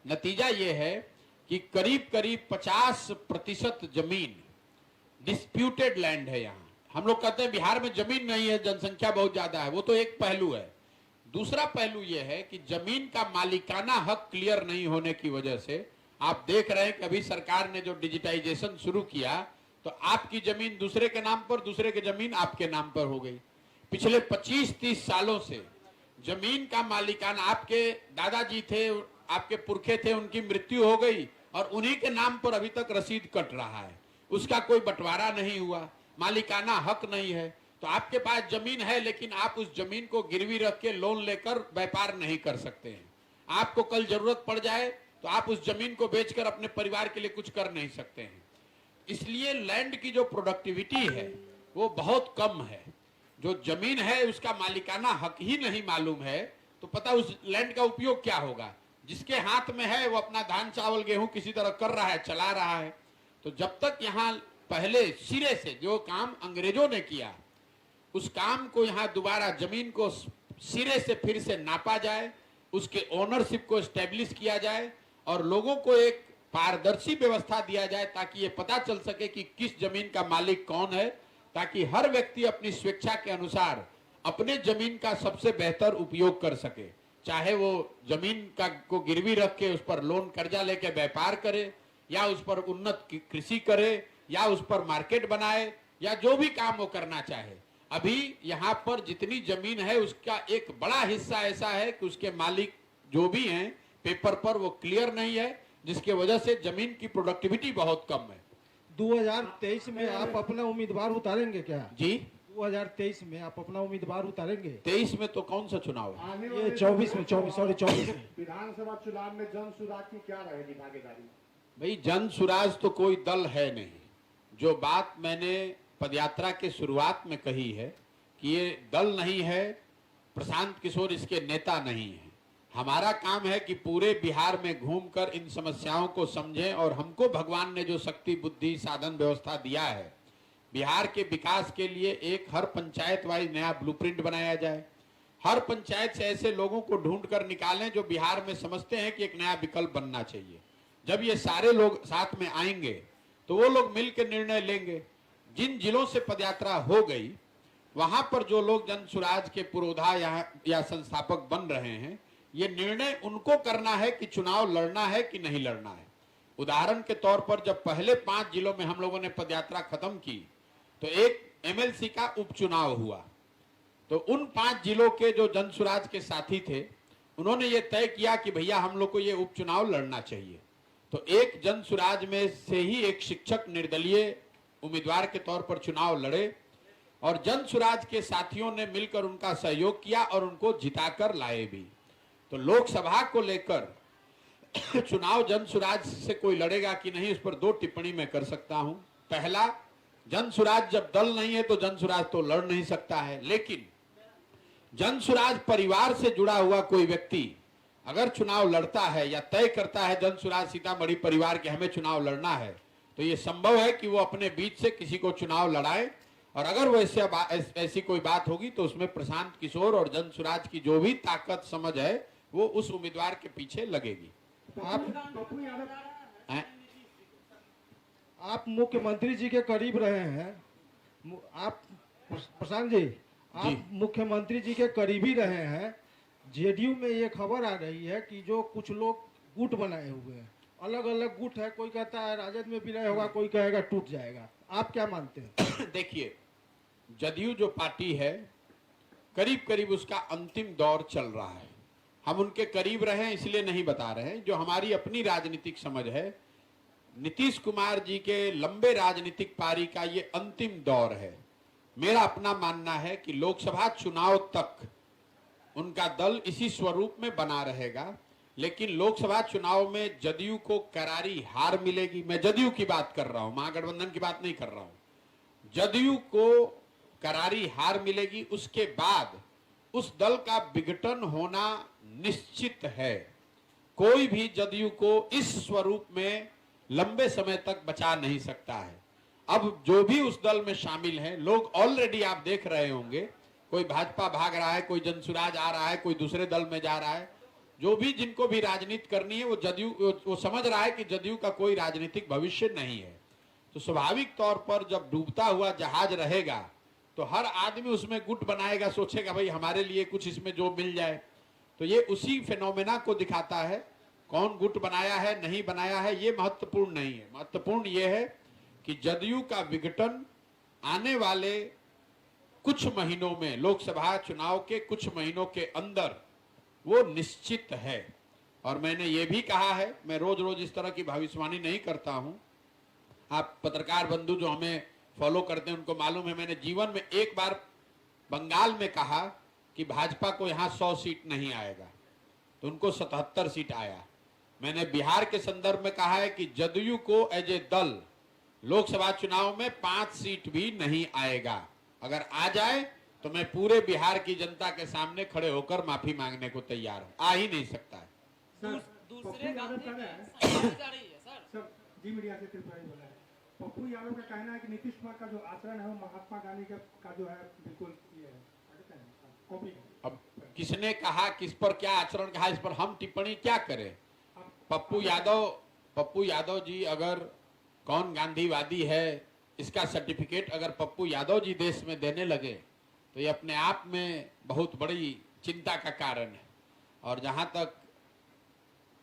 नतीजा यह है कि करीब करीब 50% जमीन डिस्प्यूटेड लैंड है। यहाँ हम लोग कहते हैं बिहार में जमीन नहीं है, जनसंख्या बहुत ज्यादा है, वो तो एक पहलू है। दूसरा पहलू यह है कि जमीन का मालिकाना हक क्लियर नहीं होने की वजह से आप देख रहे हैं कि अभी सरकार ने जो डिजिटाइजेशन शुरू किया तो आपकी जमीन दूसरे के नाम पर, दूसरे की जमीन आपके नाम पर हो गई। पिछले 25-30 सालों से जमीन का मालिकाना, आपके दादाजी थे, आपके पुरखे थे, उनकी मृत्यु हो गई और उन्हीं के नाम पर अभी तक रसीद कट रहा है, उसका कोई बंटवारा नहीं हुआ, मालिकाना हक नहीं है। तो आपके पास जमीन है लेकिन आप उस जमीन को गिरवी रख के लोन लेकर व्यापार नहीं कर सकते हैं। आपको कल जरूरत पड़ जाए तो आप उस जमीन को बेचकर अपने परिवार के लिए कुछ कर नहीं सकते हैं। इसलिए लैंड की जो प्रोडक्टिविटी है वो बहुत कम है। जो जमीन है उसका मालिकाना हक ही नहीं मालूम है तो पता उस लैंड का उपयोग क्या होगा। जिसके हाथ में है वो अपना धान चावल गेहूं किसी तरह कर रहा है, चला रहा है। तो जब तक यहाँ पहले सिरे से जो काम अंग्रेजों ने किया उस काम को यहाँ दोबारा जमीन को सिरे से फिर से नापा जाए, उसके ओनरशिप को एस्टेब्लिश किया जाए और लोगों को एक पारदर्शी व्यवस्था दिया जाए ताकि ये पता चल सके कि किस जमीन का मालिक कौन है, ताकि हर व्यक्ति अपनी स्वेच्छा के अनुसार अपने जमीन का सबसे बेहतर उपयोग कर सके। चाहे वो जमीन का को गिरवी रख के उस पर लोन कर्जा लेके व्यापार करे, या उस पर उन्नत कृषि करे, या उस पर मार्केट बनाए, या जो भी काम वो करना चाहे। अभी यहाँ पर जितनी जमीन है उसका एक बड़ा हिस्सा ऐसा है कि उसके मालिक जो भी हैं पेपर पर वो क्लियर नहीं है, जिसके वजह से जमीन की प्रोडक्टिविटी बहुत कम है। 2023 में आप अपना उम्मीदवार उतारेंगे क्या? जी 2023 में आप अपना उम्मीदवार उतारेंगे? 23 में तो कौन सा चुनाव है? आने ये वाले 24 में 24 में विधानसभा चुनाव में जन सुराज की क्या रहेगी भागीदारी? भाई जन सुराज तो कोई दल है नहीं। जो बात मैंने पदयात्रा के शुरुआत में कही है कि ये दल नहीं है, प्रशांत किशोर इसके नेता नहीं है। हमारा काम है कि पूरे बिहार में घूमकर इन समस्याओं को समझें और हमको भगवान ने जो शक्ति बुद्धि साधन व्यवस्था दिया है, बिहार के विकास के लिए एक हर पंचायत वाइज नया ब्लूप्रिंट बनाया जाए। हर पंचायत से ऐसे लोगों को ढूंढ कर निकालें जो बिहार में समझते हैं कि एक नया विकल्प बनना चाहिए। जब ये सारे लोग साथ में आएंगे तो वो लोग मिलकर निर्णय लेंगे। जिन जिलों से पदयात्रा हो गई वहां पर जो लोग जन सुराज के पुरोधा या संस्थापक बन रहे हैं, ये निर्णय उनको करना है कि चुनाव लड़ना है कि नहीं लड़ना है। उदाहरण के तौर पर जब पहले 5 जिलों में हम लोगों ने पदयात्रा खत्म की तो एक एमएलसी का उपचुनाव हुआ। तो उन 5 जिलों के जो जन सुराज के साथी थे उन्होंने ये तय किया कि भैया हम लोग को ये उपचुनाव लड़ना चाहिए। तो एक जन सुराज में से ही एक शिक्षक निर्दलीय उम्मीदवार के तौर पर चुनाव लड़े और जन सुराज के साथियों ने मिलकर उनका सहयोग किया और उनको जिताकर लाए भी। तो लोकसभा को लेकर चुनाव जन सुराज से कोई लड़ेगा कि नहीं, उस पर 2 टिप्पणी मैं कर सकता हूं। पहला, जन सुराज जब दल नहीं है तो जन सुराज तो लड़ नहीं सकता है, लेकिन जन सुराज परिवार से जुड़ा हुआ कोई व्यक्ति अगर चुनाव लड़ता है या तय करता है जन सुराज सीतामढ़ी परिवार के हमें चुनाव लड़ना है, तो ये संभव है कि वो अपने बीच से किसी को चुनाव लड़ाए। और अगर वैसे ऐसी कोई बात होगी तो उसमें प्रशांत किशोर और जन सुराज की जो भी ताकत समझ है वो उस उम्मीदवार के पीछे लगेगी। आप मुख्यमंत्री जी के करीब रहे हैं, आप प्रशांत जी आप मुख्यमंत्री जी के करीबी रहे हैं। जेडीयू में ये खबर आ रही है कि जो कुछ लोग गुट बनाए हुए हैं, अलग अलग गुट है, कोई कहता है राजद में विलय होगा, कोई कहेगा टूट जाएगा, आप क्या मानते हैं? देखिए, जदयू जो पार्टी है करीब करीब उसका अंतिम दौर चल रहा है। हम उनके करीब रहे इसलिए नहीं बता रहे हैं, जो हमारी अपनी राजनीतिक समझ है, नीतीश कुमार जी के लंबे राजनीतिक पारी का ये अंतिम दौर है। मेरा अपना मानना है कि लोकसभा चुनाव तक उनका दल इसी स्वरूप में बना रहेगा, लेकिन लोकसभा चुनाव में जदयू को करारी हार मिलेगी। मैं जदयू की बात कर रहा हूं, महागठबंधन की बात नहीं कर रहा हूं। जदयू को करारी हार मिलेगी, उसके बाद उस दल का विघटन होना निश्चित है। कोई भी जदयू को इस स्वरूप में लंबे समय तक बचा नहीं सकता है। अब जो भी उस दल में शामिल हैं, लोग ऑलरेडी आप देख रहे होंगे, कोई भाजपा भाग रहा है, कोई जनसुराज आ रहा है, कोई दूसरे दल में जा रहा है। जो भी जिनको भी राजनीति करनी है वो जदयू वो समझ रहा है कि जदयू का कोई राजनीतिक भविष्य नहीं है। तो स्वाभाविक तौर पर जब डूबता हुआ जहाज रहेगा तो हर आदमी उसमें गुट बनाएगा, सोचेगा भाई हमारे लिए कुछ इसमें जो मिल जाए। तो ये उसी फिनोमेना को दिखाता है। कौन गुट बनाया है नहीं बनाया है ये महत्वपूर्ण नहीं है। महत्वपूर्ण ये है कि जदयू का विघटन आने वाले कुछ महीनों में, लोकसभा चुनाव के कुछ महीनों के अंदर वो निश्चित है। और मैंने ये भी कहा है, मैं रोज रोज इस तरह की भविष्यवाणी नहीं करता हूं। आप पत्रकार बंधु जो हमें फॉलो करते हैं उनको मालूम है, मैंने जीवन में एक बार बंगाल में कहा कि भाजपा को यहां 100 सीट नहीं आएगा, तो उनको 77 सीट आया। मैंने बिहार के संदर्भ में कहा है कि जदयू को एज ए दल लोकसभा चुनाव में 5 सीट भी नहीं आएगा। अगर आ जाए तो मैं पूरे बिहार की जनता के सामने खड़े होकर माफी मांगने को तैयार हूं। आ ही नहीं सकता है। दूसरे जी मीडिया से त्रिपुरारी बोला है। पप्पू यादव का कहना है कि नीतीश कुमार का जो आचरण है वो महात्मा गांधी का जो है बिल्कुल ये है कॉपी है। अब किसने कहा, किस पर क्या आचरण कहा, इस पर हम टिप्पणी क्या करें? पप्पू यादव जी अगर कौन गांधीवादी है इसका सर्टिफिकेट अगर पप्पू यादव जी देश में देने लगे तो ये अपने आप में बहुत बड़ी चिंता का कारण है। और जहां तक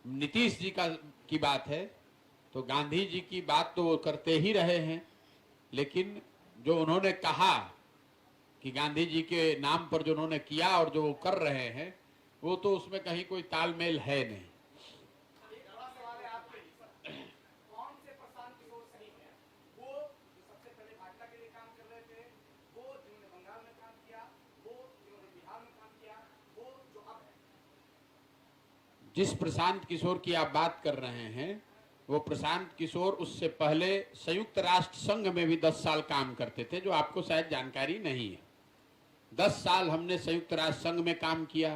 नीतीश जी की बात है तो गांधी जी की बात तो वो करते ही रहे हैं, लेकिन जो उन्होंने कहा कि गांधी जी के नाम पर जो उन्होंने किया और जो वो कर रहे हैं वो तो उसमें कहीं कोई तालमेल है नहीं। जिस प्रशांत किशोर की आप बात कर रहे हैं वो प्रशांत किशोर उससे पहले संयुक्त राष्ट्र संघ में भी 10 साल काम करते थे, जो आपको शायद जानकारी नहीं है। 10 साल हमने संयुक्त राष्ट्र संघ में काम किया,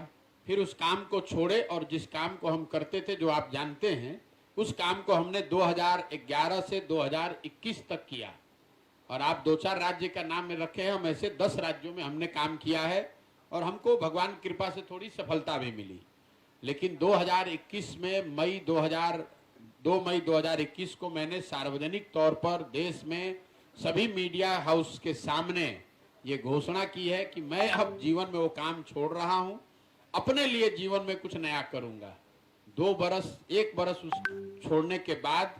फिर उस काम को छोड़े और जिस काम को हम करते थे जो आप जानते हैं उस काम को हमने 2011 से 2021 तक किया। और आप 2-4 राज्य का नाम में रखे हैं, हम ऐसे 10 राज्यों में हमने काम किया है और हमको भगवान की कृपा से थोड़ी सफलता भी मिली। लेकिन 2021 में 2 मई 2021 को मैंने सार्वजनिक तौर पर देश में सभी मीडिया हाउस के सामने ये घोषणा की है कि मैं अब जीवन में वो काम छोड़ रहा हूं, अपने लिए जीवन में कुछ नया करूंगा। 1 बरस उस छोड़ने के बाद,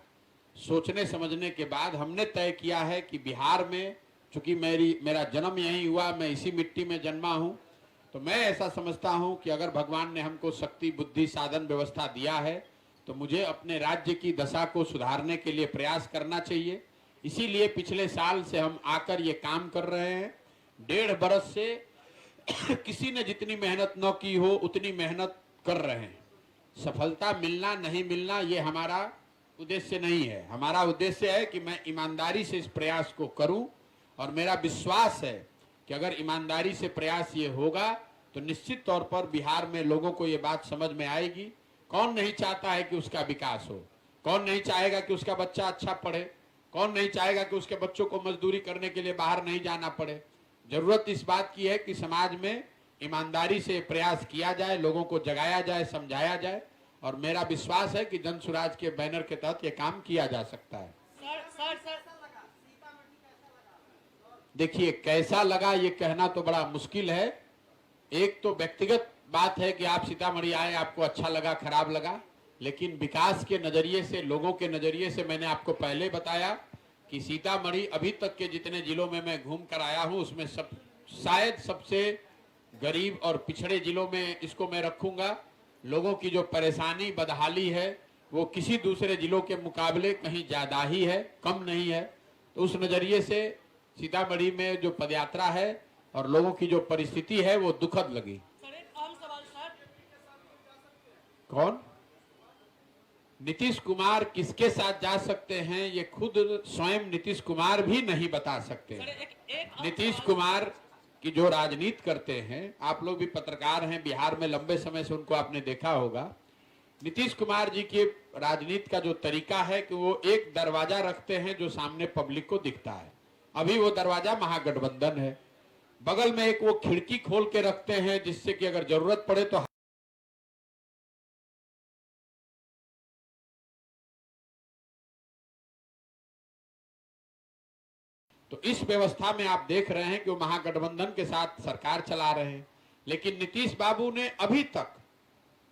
सोचने समझने के बाद हमने तय किया है कि बिहार में, चूंकि मेरा जन्म यहीं हुआ, मैं इसी मिट्टी में जन्मा हूं, तो मैं ऐसा समझता हूं कि अगर भगवान ने हमको शक्ति, बुद्धि, साधन, व्यवस्था दिया है तो मुझे अपने राज्य की दशा को सुधारने के लिए प्रयास करना चाहिए। इसीलिए पिछले साल से हम आकर ये काम कर रहे हैं। 1.5 बरस से किसी ने जितनी मेहनत न की हो उतनी मेहनत कर रहे हैं। सफलता मिलना नहीं मिलना ये हमारा उद्देश्य नहीं है। हमारा उद्देश्य है कि मैं ईमानदारी से इस प्रयास को करूं और मेरा विश्वास है कि अगर ईमानदारी से प्रयास ये होगा तो निश्चित तौर पर बिहार में लोगों को ये बात समझ में आएगी। कौन नहीं चाहता है कि उसका विकास हो? कौन नहीं चाहेगा कि उसका बच्चा अच्छा पढ़े? कौन नहीं चाहेगा कि उसके बच्चों को मजदूरी करने के लिए बाहर नहीं जाना पड़े? जरूरत इस बात की है कि समाज में ईमानदारी से प्रयास किया जाए, लोगों को जगाया जाए, समझाया जाए, और मेरा विश्वास है कि जन सुराज के बैनर के तहत ये काम किया जा सकता है। देखिए, कैसा लगा ये कहना तो बड़ा मुश्किल है। एक तो व्यक्तिगत बात है कि आप सीतामढ़ी आए, आपको अच्छा लगा, खराब लगा, लेकिन विकास के नजरिए से, लोगों के नजरिए से मैंने आपको पहले बताया कि सीतामढ़ी अभी तक के जितने जिलों में मैं घूम कर आया हूं उसमें शायद सबसे गरीब और पिछड़े जिलों में इसको मैं रखूंगा। लोगों की जो परेशानी, बदहाली है वो किसी दूसरे जिलों के मुकाबले कहीं ज्यादा ही है, कम नहीं है। तो उस नजरिए से सीतामढ़ी में जो पदयात्रा है और लोगों की जो परिस्थिति है वो दुखद लगी। कौन? नीतीश कुमार किसके साथ जा सकते हैं ये खुद स्वयं नीतीश कुमार भी नहीं बता सकते। नीतीश कुमार की जो राजनीति करते हैं, आप लोग भी पत्रकार हैं, बिहार में लंबे समय से उनको आपने देखा होगा। नीतीश कुमार जी की राजनीति का जो तरीका है कि वो एक दरवाजा रखते हैं जो सामने पब्लिक को दिखता है। अभी वो दरवाजा महागठबंधन है। बगल में एक वो खिड़की खोल के रखते हैं जिससे कि अगर जरूरत पड़े तो इस व्यवस्था में आप देख रहे हैं कि वो महागठबंधन के साथ सरकार चला रहे हैं। लेकिन नीतीश बाबू ने अभी तक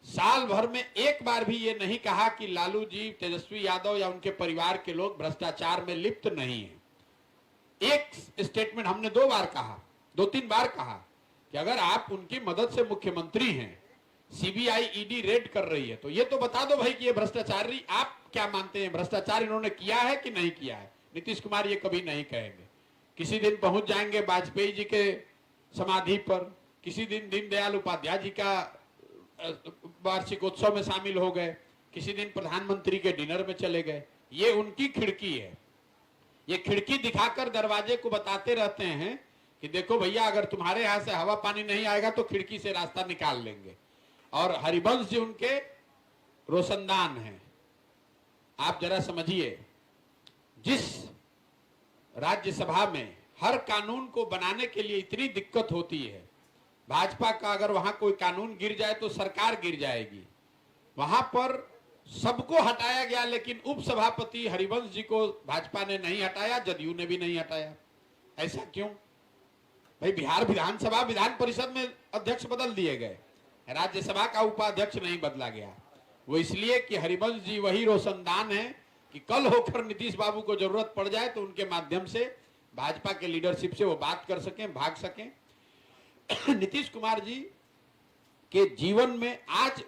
साल भर में एक बार भी ये नहीं कहा कि लालू जी, तेजस्वी यादव या उनके परिवार के लोग भ्रष्टाचार में लिप्त नहीं है। एक स्टेटमेंट हमने 2 बार कहा, 2-3 बार कहा कि अगर आप उनकी मदद से मुख्यमंत्री हैं, सीबीआई ईडी रेड कर रही है, तो ये तो बता दो भाई कि ये भ्रष्टाचारी, आप क्या मानते हैं भ्रष्टाचार इन्होंने किया है कि नहीं किया है? नीतीश कुमार ये कभी नहीं कहेंगे। किसी दिन पहुंच जाएंगे वाजपेयी जी के समाधि पर, किसी दिन दीनदयाल उपाध्याय जी का वार्षिकोत्सव में शामिल हो गए, किसी दिन प्रधानमंत्री के डिनर में चले गए। ये उनकी खिड़की है। ये खिड़की दिखाकर दरवाजे को बताते रहते हैं कि देखो भैया, अगर तुम्हारे यहां से हवा पानी नहीं आएगा तो खिड़की से रास्ता निकाल लेंगे। और हरिवंश जी उनके रोशनदान हैं। आप जरा समझिए, जिस राज्यसभा में हर कानून को बनाने के लिए इतनी दिक्कत होती है। भाजपा का अगर वहां कोई कानून गिर जाए तो सरकार गिर जाएगी। वहां पर सबको हटाया गया, लेकिन उपसभापति हरिवंश जी को भाजपा ने नहीं हटाया, जदयू ने भी नहीं हटाया। ऐसा क्यों भाई? बिहार विधानसभा विधान परिषद में अध्यक्ष बदल दिए गए, राज्यसभा का उपाध्यक्ष नहीं बदला गया। वो इसलिए कि हरिवंश जी वही रोशनदान है कि कल होकर नीतीश बाबू को जरूरत पड़ जाए तो उनके माध्यम से भाजपा के लीडरशिप से वो बात कर सकें, भाग सकें। नीतीश कुमार जी के जीवन में आज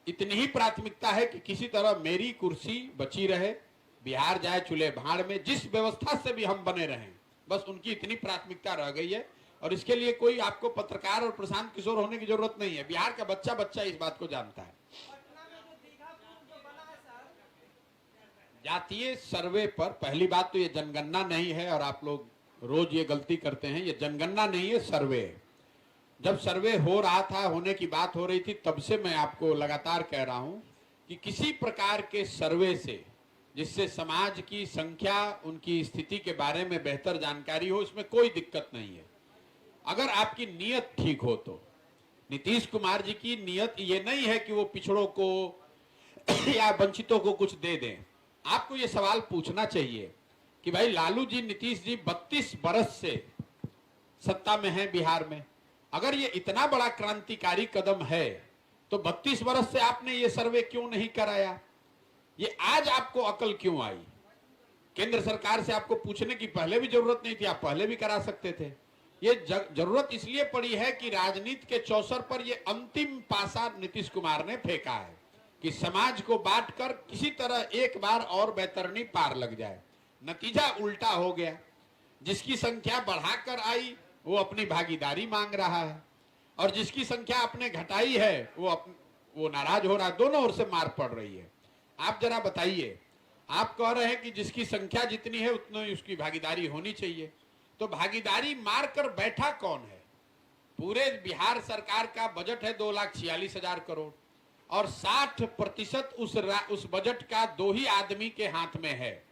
इतनी ही प्राथमिकता है कि किसी तरह मेरी कुर्सी बची रहे, बिहार जाए चूल्हे भाड़ में, जिस व्यवस्था से भी हम बने रहें, बस उनकी इतनी प्राथमिकता रह गई है। और इसके लिए कोई आपको पत्रकार और प्रशांत किशोर होने की जरूरत नहीं है। बिहार का बच्चा बच्चा इस बात को जानता है। जातीय सर्वे पर पहली बात तो ये जनगणना नहीं है, और आप लोग रोज ये गलती करते हैं। ये जनगणना नहीं है, सर्वे है। जब सर्वे हो रहा था, होने की बात हो रही थी, तब से मैं आपको लगातार कह रहा हूं कि किसी प्रकार के सर्वे से जिससे समाज की संख्या, उनकी स्थिति के बारे में बेहतर जानकारी हो, इसमें कोई दिक्कत नहीं है, अगर आपकी नीयत ठीक हो तो। नीतीश कुमार जी की नीयत ये नहीं है कि वो पिछड़ों को या वंचितों को कुछ दे दें। आपको ये सवाल पूछना चाहिए कि भाई लालू जी, नीतीश जी 32 बरस से सत्ता में हैं बिहार में। अगर ये इतना बड़ा क्रांतिकारी कदम है तो 32 बरस से आपने ये सर्वे क्यों नहीं कराया? ये आज आपको अकल क्यों आई? केंद्र सरकार से आपको पूछने की पहले भी जरूरत नहीं थी, आप पहले भी करा सकते थे। ये जरूरत इसलिए पड़ी है कि राजनीति के चौसर पर ये अंतिम पासा नीतीश कुमार ने फेंका है कि समाज को बांटकर किसी तरह एक बार और बैतरनी पार लग जाए। नतीजा उल्टा हो गया। जिसकी संख्या बढ़ाकर आई वो अपनी भागीदारी मांग रहा है, और जिसकी संख्या आपने घटाई है वो नाराज हो रहा है। दोनों ओर से मार पड़ रही है। आप जरा बताइए, आप कह रहे हैं कि जिसकी संख्या जितनी है उतनी ही उसकी भागीदारी होनी चाहिए, तो भागीदारी मार कर बैठा कौन है? पूरे बिहार सरकार का बजट है 2,46,000 करोड़, और 60% उस बजट का दो ही आदमी के हाथ में है,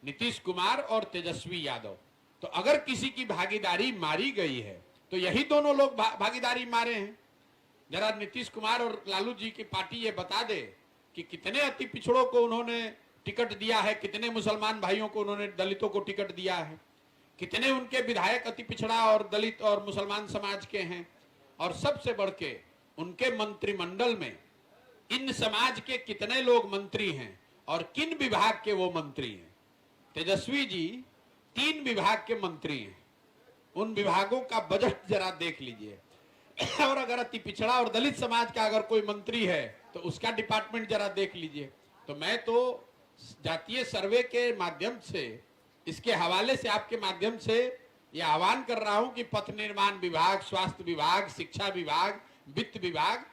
नीतीश कुमार और तेजस्वी यादव। तो अगर किसी की भागीदारी मारी गई है तो यही दोनों लोग भागीदारी मारे हैं। जरा नीतीश कुमार और लालू जी की पार्टी ये बता दे कि कितने अति पिछड़ों को उन्होंने टिकट दिया है, कितने मुसलमान भाइयों को उन्होंने, दलितों को टिकट दिया है, कितने उनके विधायक अति पिछड़ा और दलित और मुसलमान समाज के हैं, और सबसे बढ़ के उनके मंत्रिमंडल में इन समाज के कितने लोग मंत्री हैं और किन विभाग के वो मंत्री हैं। तेजस्वी जी 3 विभाग के मंत्री हैं। उन विभागों का बजट जरा देख लीजिए। और अगर अति पिछड़ा और दलित समाज का अगर कोई मंत्री है तो उसका डिपार्टमेंट जरा देख लीजिए। तो मैं तो जातीय सर्वे के माध्यम से, इसके हवाले से, आपके माध्यम से यह आह्वान कर रहा हूं कि पथ निर्माण विभाग, स्वास्थ्य विभाग, शिक्षा विभाग, वित्त विभाग,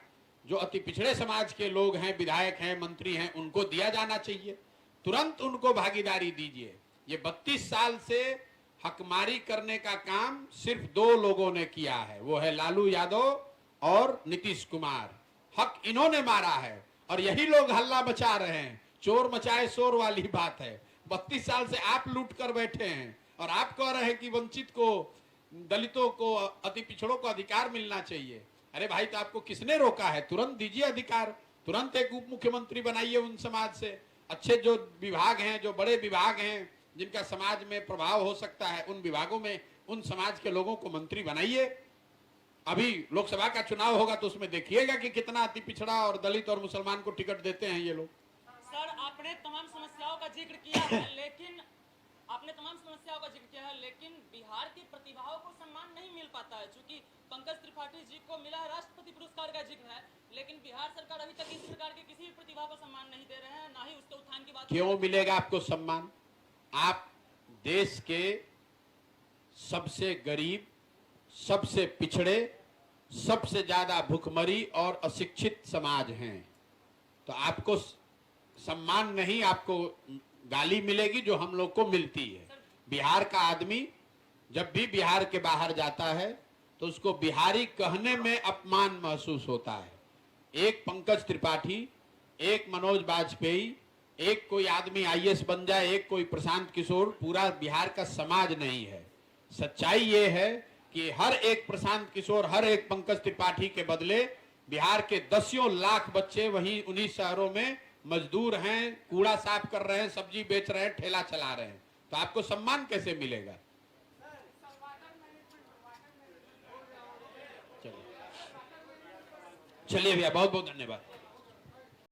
जो अति पिछड़े समाज के लोग हैं, विधायक हैं, मंत्री हैं, उनको दिया जाना चाहिए। तुरंत उनको भागीदारी दीजिए। ये 32 साल से हकमारी करने का काम सिर्फ 2 लोगों ने किया है, वो है लालू यादव और नीतीश कुमार। हक इन्होंने मारा है और यही लोग हल्ला मचा रहे हैं। चोर मचाए शोर वाली बात है। 32 साल से आप लूट कर बैठे हैं और आप कह रहे हैं कि वंचित को, दलितों को, अति पिछड़ों को अधिकार मिलना चाहिए। अरे भाई, तो आपको किसने रोका है? तुरंत दीजिए अधिकार। तुरंत एक उप मुख्यमंत्री बनाइए उन समाज से। अच्छे जो विभाग हैं, जो बड़े विभाग हैं, जिनका समाज में प्रभाव हो सकता है, उन विभागों में उन समाज के लोगों को मंत्री बनाइए। अभी लोकसभा का चुनाव होगा तो उसमें देखिएगा कि कितना अति पिछड़ा और दलित और मुसलमान को टिकट देते हैं ये लोग। सर, आपने तमाम समस्याओं का जिक्र किया है, लेकिन बिहार की प्रतिभाओं को सम्मान नहीं मिल पाता है। चूंकि पंकज त्रिपाठी जी को मिला है राष्ट्रपति पुरस्कार का जिक्र है, लेकिन बिहार सरकार अभी तक इस प्रकार के किसी भी प्रतिभा को सम्मान नहीं दे रहे हैं, ना ही उसके उत्थान की बात। क्यों मिलेगा आपको सम्मान? आप देश के सबसे गरीब, सबसे पिछड़े, सबसे ज्यादा भुखमरी और अशिक्षित समाज हैं, तो आपको सम्मान नहीं, आपको गाली मिलेगी जो हम लोग को मिलती है। बिहार का आदमी जब भी बिहार के बाहर जाता है तो उसको बिहारी कहने में अपमान महसूस होता है। एक पंकज त्रिपाठी, एक मनोज वाजपेयी, एक कोई आदमी आईएएस बन जाए, एक कोई प्रशांत किशोर, पूरा बिहार का समाज नहीं है। सच्चाई ये है कि हर एक प्रशांत किशोर, हर एक पंकज त्रिपाठी के बदले बिहार के दसियों लाख बच्चे वहीं उन्हीं शहरों में मजदूर हैं, कूड़ा साफ कर रहे हैं, सब्जी बेच रहे हैं, ठेला चला रहे हैं। तो आपको सम्मान कैसे मिलेगा? चलिए भैया, बहुत बहुत धन्यवाद।